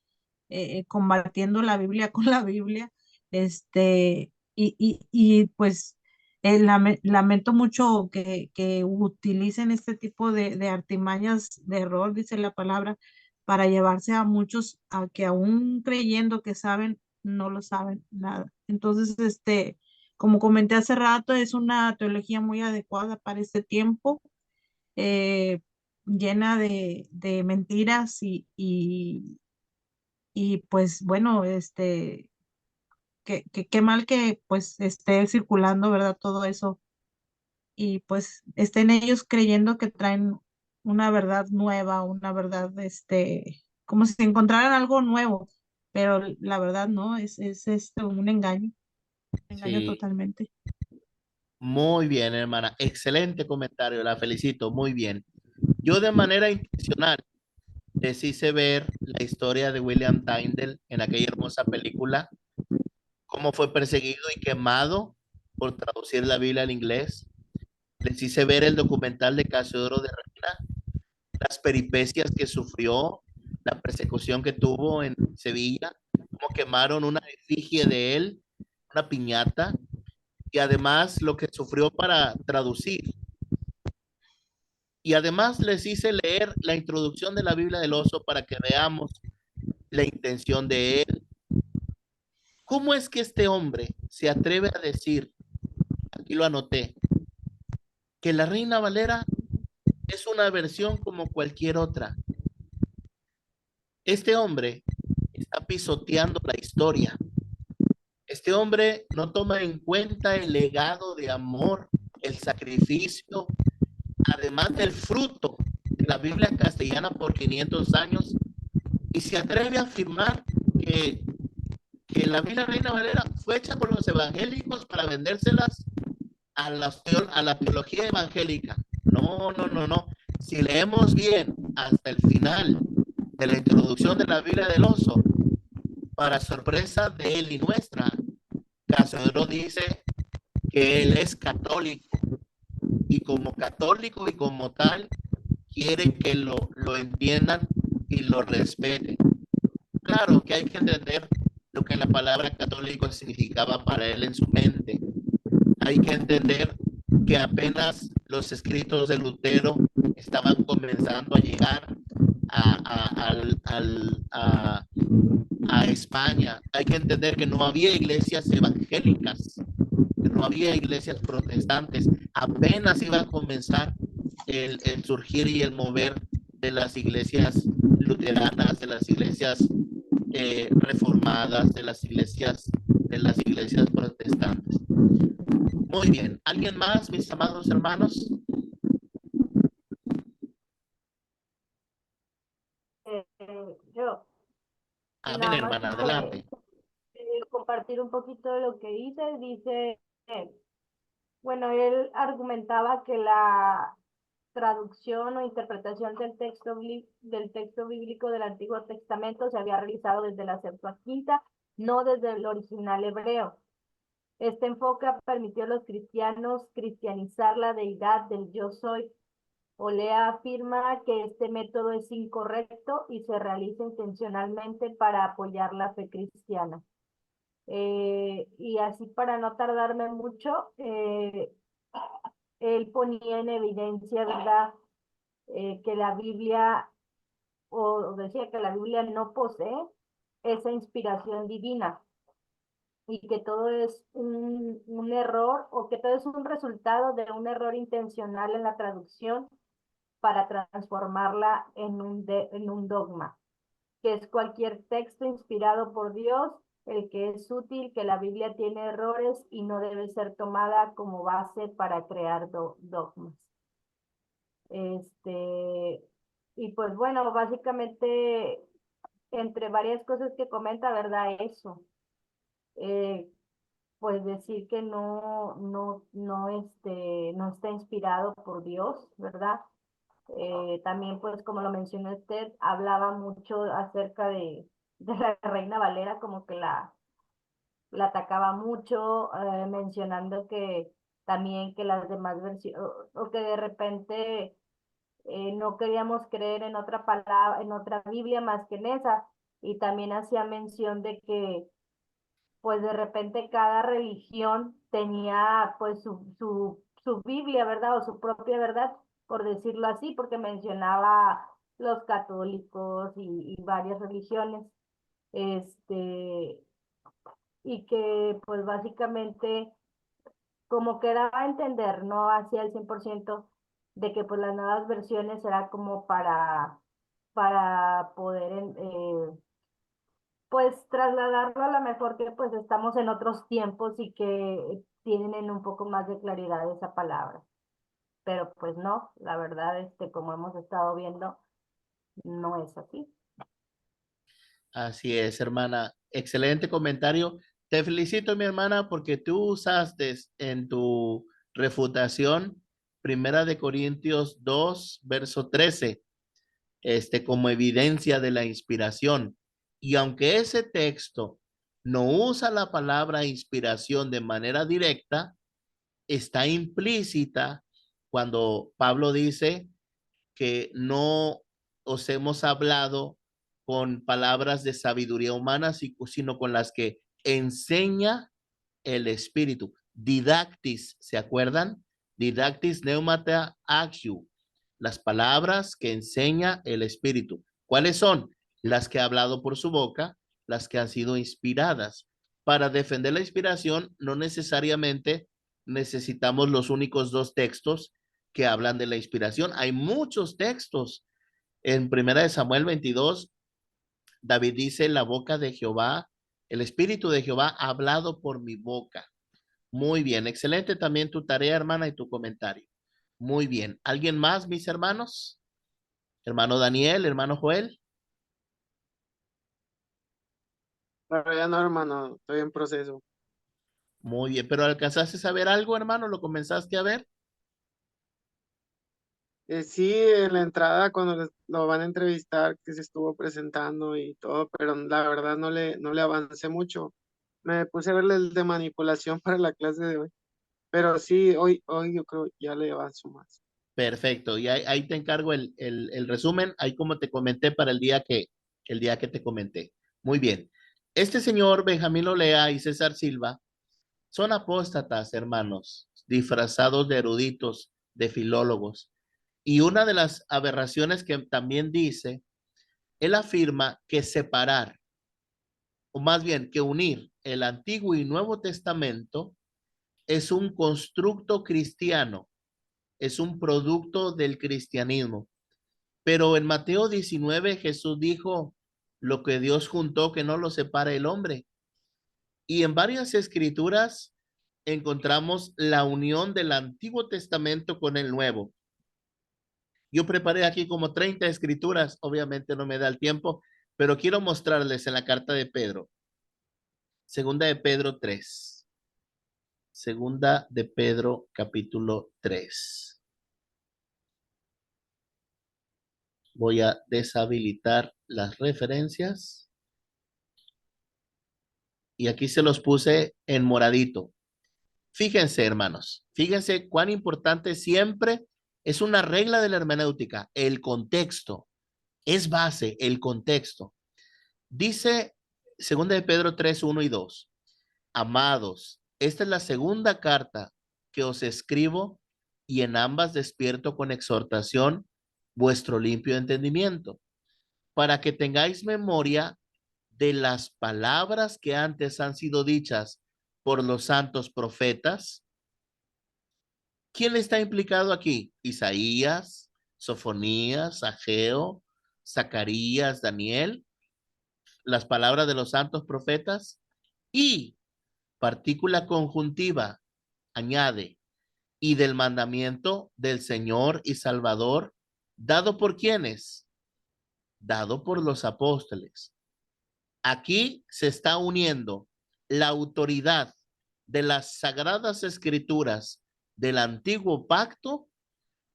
combatiendo la Biblia con la Biblia, y pues lamento mucho que utilicen este tipo de artimañas de error, dice la palabra, para llevarse a muchos a que aún creyendo que saben, no lo saben nada. Entonces, como comenté hace rato, es una teología muy adecuada para este tiempo, llena de mentiras y pues bueno, qué mal que pues esté circulando, ¿verdad? Todo eso. Y pues estén ellos creyendo que traen una verdad nueva, una verdad, como si encontraran algo nuevo, pero la verdad no, es un engaño Sí, totalmente. muy bien, hermana. Excelente comentario, la felicito, muy bien. Yo de manera intencional les hice ver la historia de William Tyndale en aquella hermosa película, cómo fue perseguido y quemado por traducir la Biblia al inglés. Les hice ver el documental de Casiodoro de Reina, las peripecias que sufrió, la persecución que tuvo en Sevilla, cómo quemaron una efigie de él, una piñata, y además lo que sufrió para traducir. Y además les hice leer la introducción de la Biblia del Oso para que veamos la intención de él. ¿Cómo es que este hombre se atreve a decir, aquí lo anoté, que la Reina Valera es una versión como cualquier otra? Este hombre está pisoteando la historia. Este hombre no toma en cuenta el legado de amor, el sacrificio, además del fruto de la Biblia castellana por 500 años, y se atreve a afirmar que, que la Biblia Reina Valera fue hecha por los evangélicos para vendérselas a la teología evangélica. No, no, no, no. Si leemos bien hasta el final de la introducción de la Biblia del Oso, para sorpresa de él y nuestra, Casiodoro dice que él es católico y como católico y como tal quiere que lo entiendan y lo respeten. Claro que hay que entender lo que la palabra católico significaba para él en su mente. Hay que entender que apenas los escritos de Lutero estaban comenzando a llegar a España. Hay que entender que no había iglesias evangélicas, que no había iglesias protestantes. Apenas iba a comenzar el surgir y el mover de las iglesias luteranas, de las iglesias reformadas, de las iglesias protestantes. Muy bien. ¿Alguien más, mis amados hermanos? Yo, Amén, nada más hermana, adelante. compartir un poquito de lo que dice, bueno, él argumentaba que la traducción o interpretación del texto bíblico del Antiguo Testamento se había realizado desde la Septuaginta, no desde el original hebreo. Este enfoque permitió a los cristianos cristianizar la deidad del yo soy. Olea afirma que este método es incorrecto y se realiza intencionalmente para apoyar la fe cristiana. Y así para no tardarme mucho, él ponía en evidencia, ¿verdad? Que la Biblia, o decía que la Biblia no posee esa inspiración divina y que todo es un error o que todo es un resultado de un error intencional en la traducción para transformarla en un dogma. que es cualquier texto inspirado por Dios, el que es útil, que la Biblia tiene errores y no debe ser tomada como base para crear dogmas. Y pues bueno, básicamente, entre varias cosas que comenta, ¿verdad? Eso. Pues decir que no está inspirado por Dios, ¿verdad? También, pues, como lo mencionó usted, hablaba mucho acerca de la Reina Valera, como que la atacaba mucho, mencionando que también que las demás versiones, o que de repente no queríamos creer en otra palabra, en otra Biblia más que en esa, y también hacía mención de que pues de repente cada religión tenía pues su Biblia, ¿verdad? O su propia verdad, por decirlo así, porque mencionaba los católicos y varias religiones, este, y que pues básicamente como que daba a entender, no hacía el 100% de que pues las nuevas versiones era como para poder pues trasladarlo a lo mejor que pues estamos en otros tiempos y que tienen un poco más de claridad esa palabra. Pero pues no, la verdad, como hemos estado viendo, no es así. Así es, hermana. Excelente comentario. Te felicito, mi hermana, porque tú usaste en tu refutación Primera de Corintios 2, verso 13, como evidencia de la inspiración. Y aunque ese texto no usa la palabra inspiración de manera directa, está implícita cuando Pablo dice que no os hemos hablado con palabras de sabiduría humana, sino con las que enseña el Espíritu. Didactis, ¿se acuerdan? Didactis neumata actiu, las palabras que enseña el Espíritu. ¿Cuáles son? Las que ha hablado por su boca, las que han sido inspiradas. Para defender la inspiración, no necesariamente necesitamos los únicos dos textos que hablan de la inspiración. Hay muchos textos. En Primera de Samuel 22, David dice, la boca de Jehová, el Espíritu de Jehová ha hablado por mi boca. Muy bien, excelente también tu tarea, hermana, y tu comentario. Muy bien. ¿Alguien más, mis hermanos? Hermano Daniel, hermano Joel. Pero ya no, hermano, estoy en proceso. Muy bien, pero ¿alcanzaste a saber algo, hermano? ¿Lo comenzaste a ver? Sí, en la entrada cuando lo van a entrevistar, que se estuvo presentando y todo, pero la verdad no le avancé mucho. Me puse a verle el de manipulación para la clase de hoy. Pero sí, hoy yo creo ya le avanzo más. Perfecto. Y ahí te encargo el resumen, ahí como te comenté para el día que te comenté. Muy bien. Este señor Benjamín Olea y César Silva son apóstatas, hermanos, disfrazados de eruditos, de filólogos. Y una de las aberraciones que también dice, él afirma que separar, o más bien que unir el Antiguo y Nuevo Testamento es un constructo cristiano, es un producto del cristianismo. Pero en Mateo 19 Jesús dijo, lo que Dios juntó, que no lo separe el hombre. Y en varias escrituras encontramos la unión del Antiguo Testamento con el Nuevo. Yo preparé aquí como 30 escrituras, obviamente no me da el tiempo, pero quiero mostrarles en la carta de Pedro. Segunda de Pedro 3. Segunda de Pedro capítulo 3. Voy a deshabilitar las referencias. Y aquí se los puse en moradito. Fíjense, hermanos, fíjense cuán importante siempre es una regla de la hermenéutica, el contexto. Es base, el contexto. Dice 2 de Pedro 3, 1 y 2. Amados, esta es la segunda carta que os escribo y en ambas despierto con exhortación vuestro limpio entendimiento, para que tengáis memoria de las palabras que antes han sido dichas por los santos profetas. ¿Quién está implicado aquí? Isaías, Sofonías, Ageo, Zacarías, Daniel. las palabras de los santos profetas y partícula conjuntiva, añade, y del mandamiento del Señor y Salvador, dado por quienes, dado por los apóstoles. Aquí se está uniendo la autoridad de las sagradas escrituras del antiguo pacto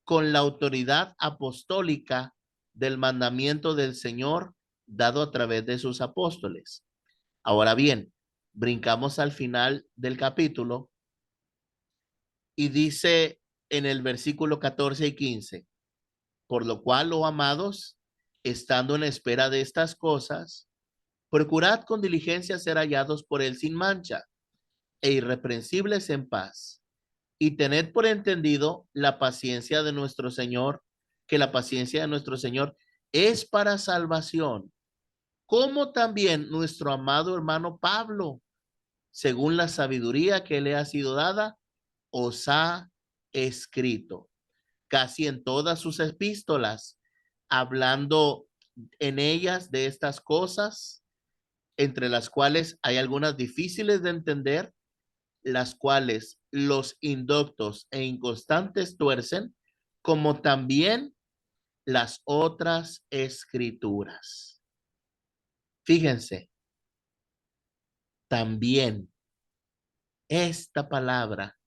con la autoridad apostólica del mandamiento del Señor dado a través de sus apóstoles. Ahora bien, brincamos al final del capítulo y dice en el versículo 14 y 15, por lo cual, oh amados, estando en espera de estas cosas, procurad con diligencia ser hallados por él sin mancha e irreprensibles en paz. Y tened por entendido la paciencia de nuestro Señor, que la paciencia de nuestro Señor es para salvación, como también nuestro amado hermano Pablo, según la sabiduría que le ha sido dada, os ha escrito. Casi en todas sus epístolas, hablando en ellas de estas cosas, entre las cuales hay algunas difíciles de entender, las cuales los indoctos e inconstantes tuercen, como también las otras escrituras. Fíjense, también esta palabra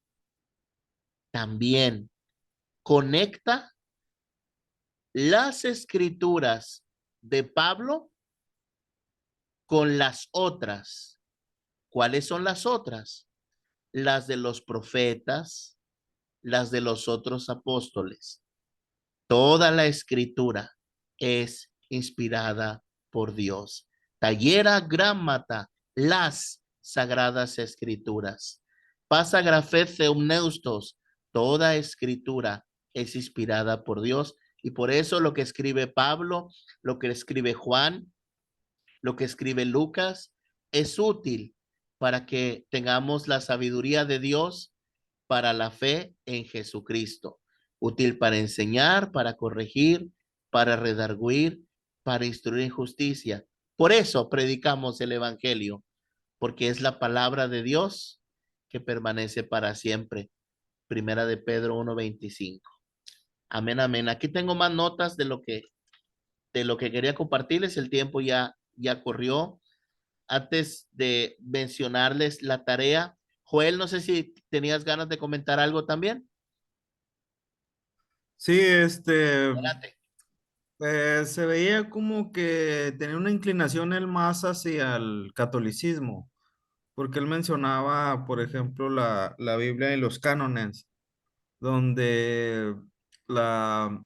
también conecta las escrituras de Pablo con las otras. ¿Cuáles son las otras? Las de los profetas, las de los otros apóstoles. Toda la escritura es inspirada por Dios. Tallera grammata, las sagradas escrituras. Pasa grafet neustos, toda escritura es inspirada por Dios. Y por eso lo que escribe Pablo, lo que escribe Juan, lo que escribe Lucas, es útil para que tengamos la sabiduría de Dios para la fe en Jesucristo. Útil para enseñar, para corregir, para redarguir, para instruir en justicia. Por eso predicamos el Evangelio, porque es la palabra de Dios que permanece para siempre. Primera de Pedro 1:25. Amén, amén. Aquí tengo más notas de lo que quería compartirles. El tiempo ya corrió. Antes de mencionarles la tarea, Joel, no sé si tenías ganas de comentar algo también. Sí, Adelante. se veía como que tenía una inclinación él más hacia el catolicismo, porque él mencionaba, por ejemplo, la Biblia y los cánones, donde la,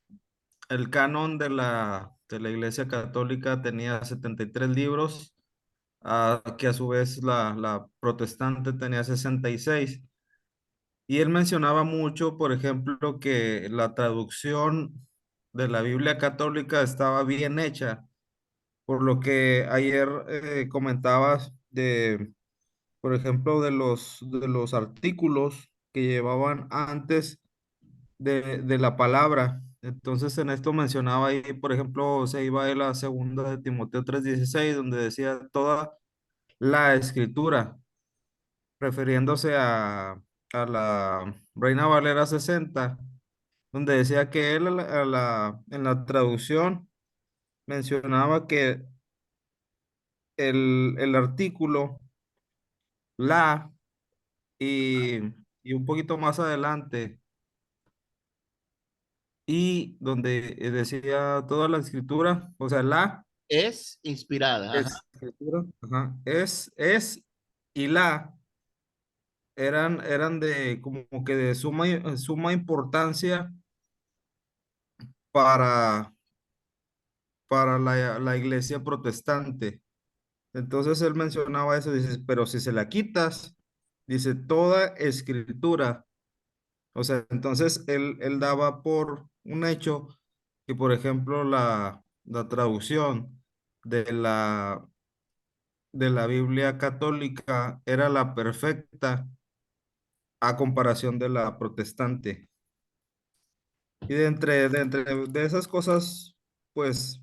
el canon de la Iglesia Católica tenía 73 libros, que a su vez la protestante tenía 66. Y él mencionaba mucho, por ejemplo, que la traducción de la Biblia católica estaba bien hecha, por lo que ayer comentabas por ejemplo, de los artículos que llevaban antes de la palabra. Entonces, en esto mencionaba ahí, por ejemplo, se iba a la segunda de Timoteo 3:16, donde decía toda la escritura, refiriéndose a la Reina Valera 60, donde decía que él en la traducción mencionaba que el artículo la y, y un poquito más adelante, y donde decía toda la escritura, o sea, la Es inspirada. Ajá. escritura, ajá, es y la eran de como que de suma importancia para, para la iglesia protestante. Entonces él mencionaba eso, dice, pero si se la quitas, dice toda escritura. O sea, entonces él daba por un hecho que, por ejemplo, la traducción de la Biblia católica era la perfecta a comparación de la protestante. Y de entre de esas cosas, pues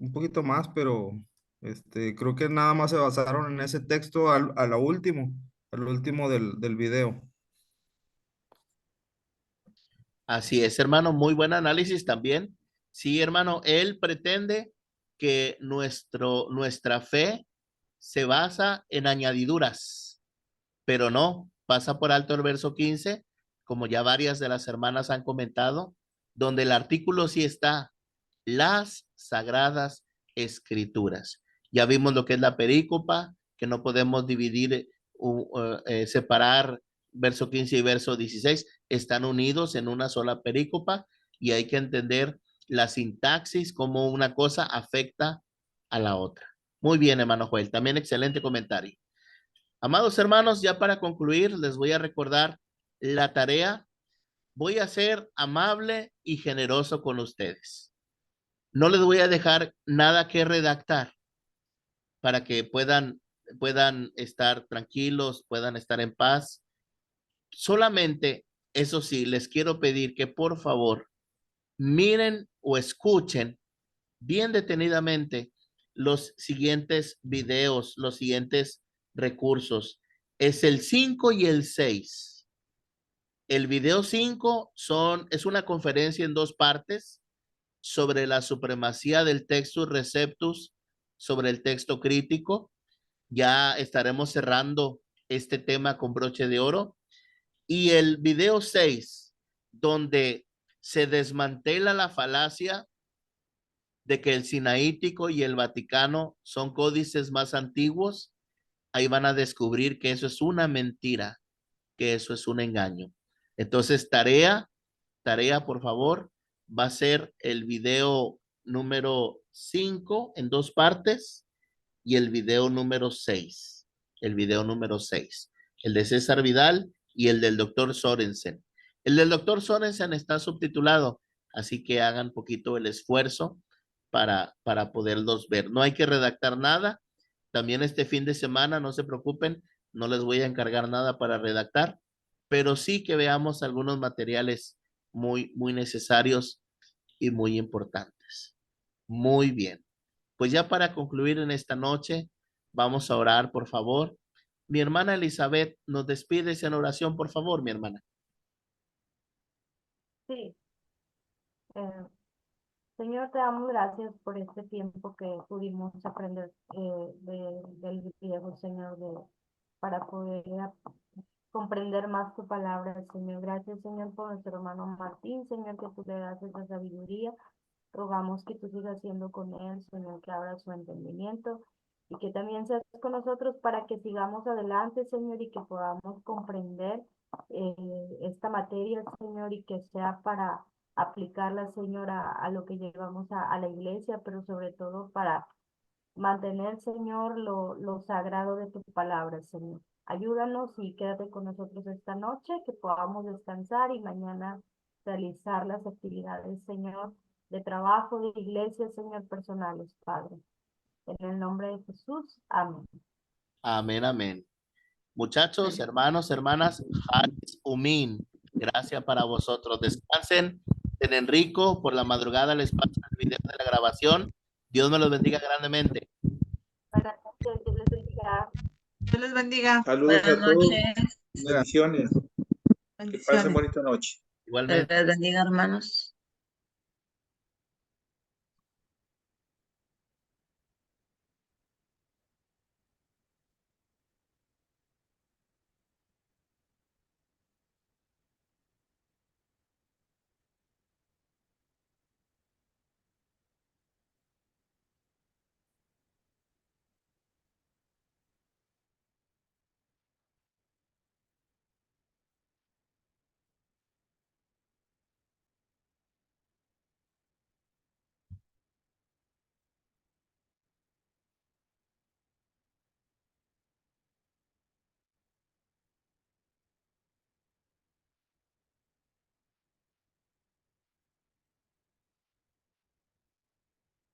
un poquito más, pero creo que nada más se basaron en ese texto al último del video. Así es, hermano, muy buen análisis también. Sí, hermano, él pretende que nuestra fe se basa en añadiduras, pero no, pasa por alto el verso 15, como ya varias de las hermanas han comentado, donde el artículo sí está, las sagradas escrituras. Ya vimos lo que es la perícopa, que no podemos dividir, separar verso 15 y verso 16, están unidos en una sola perícopa y hay que entender la sintaxis, como una cosa afecta a la otra. Muy bien, hermano Joel, también excelente comentario. Amados hermanos, ya para concluir, les voy a recordar la tarea. Voy a ser amable y generoso con ustedes. No les voy a dejar nada que redactar para que puedan estar tranquilos, puedan estar en paz. Solamente, eso sí, les quiero pedir que por favor miren o escuchen bien detenidamente los siguientes videos, los siguientes recursos. Es el 5 y el 6. El video 5 es una conferencia en dos partes sobre la supremacía del textus receptus sobre el texto crítico. Ya estaremos cerrando este tema con broche de oro. Y el video 6, donde se desmantela la falacia de que el Sinaítico y el Vaticano son códices más antiguos. Ahí van a descubrir que eso es una mentira, que eso es un engaño. Entonces, tarea, por favor, va a ser el video número 5 en dos partes y el video número 6. El video número 6. El de César Vidal y el del doctor Sorensen. El del doctor Sorensen está subtitulado, así que hagan poquito el esfuerzo para poderlos ver. No hay que redactar nada. También este fin de semana, no se preocupen, no les voy a encargar nada para redactar, pero sí que veamos algunos materiales muy, muy necesarios y muy importantes. Muy bien. Pues ya para concluir en esta noche, vamos a orar, por favor. Mi hermana Elizabeth, nos despides en oración, por favor, mi hermana. Sí. Señor, te damos gracias por este tiempo que pudimos aprender del griego, Señor, para poder comprender más tu palabra, Señor. Gracias, Señor, por nuestro hermano Martín, Señor, que tú le das esa sabiduría. Rogamos que tú sigas siendo con él, Señor, que abra su entendimiento y que también seas con nosotros para que sigamos adelante, Señor, y que podamos comprender esta materia, Señor, y que sea para aplicarla, Señor, a lo que llevamos a la iglesia, pero sobre todo para mantener, Señor, lo sagrado de tu palabra, Señor. Ayúdanos y quédate con nosotros esta noche, que podamos descansar y mañana realizar las actividades, Señor, de trabajo, de iglesia, Señor, personales, Padre. En el nombre de Jesús, amén. Amén, amén. Muchachos, hermanos, hermanas, Haris Umin, gracias para vosotros. Descansen, ten rico, por la madrugada les paso el video de la grabación. Dios me los bendiga grandemente. Buenas noches, Dios les bendiga. Dios les bendiga. Saludos Buenas a todos. noches. Bendiciones. Que pasen Bendiciones. bonita noche. Igualmente. Dios les bendiga, hermanos.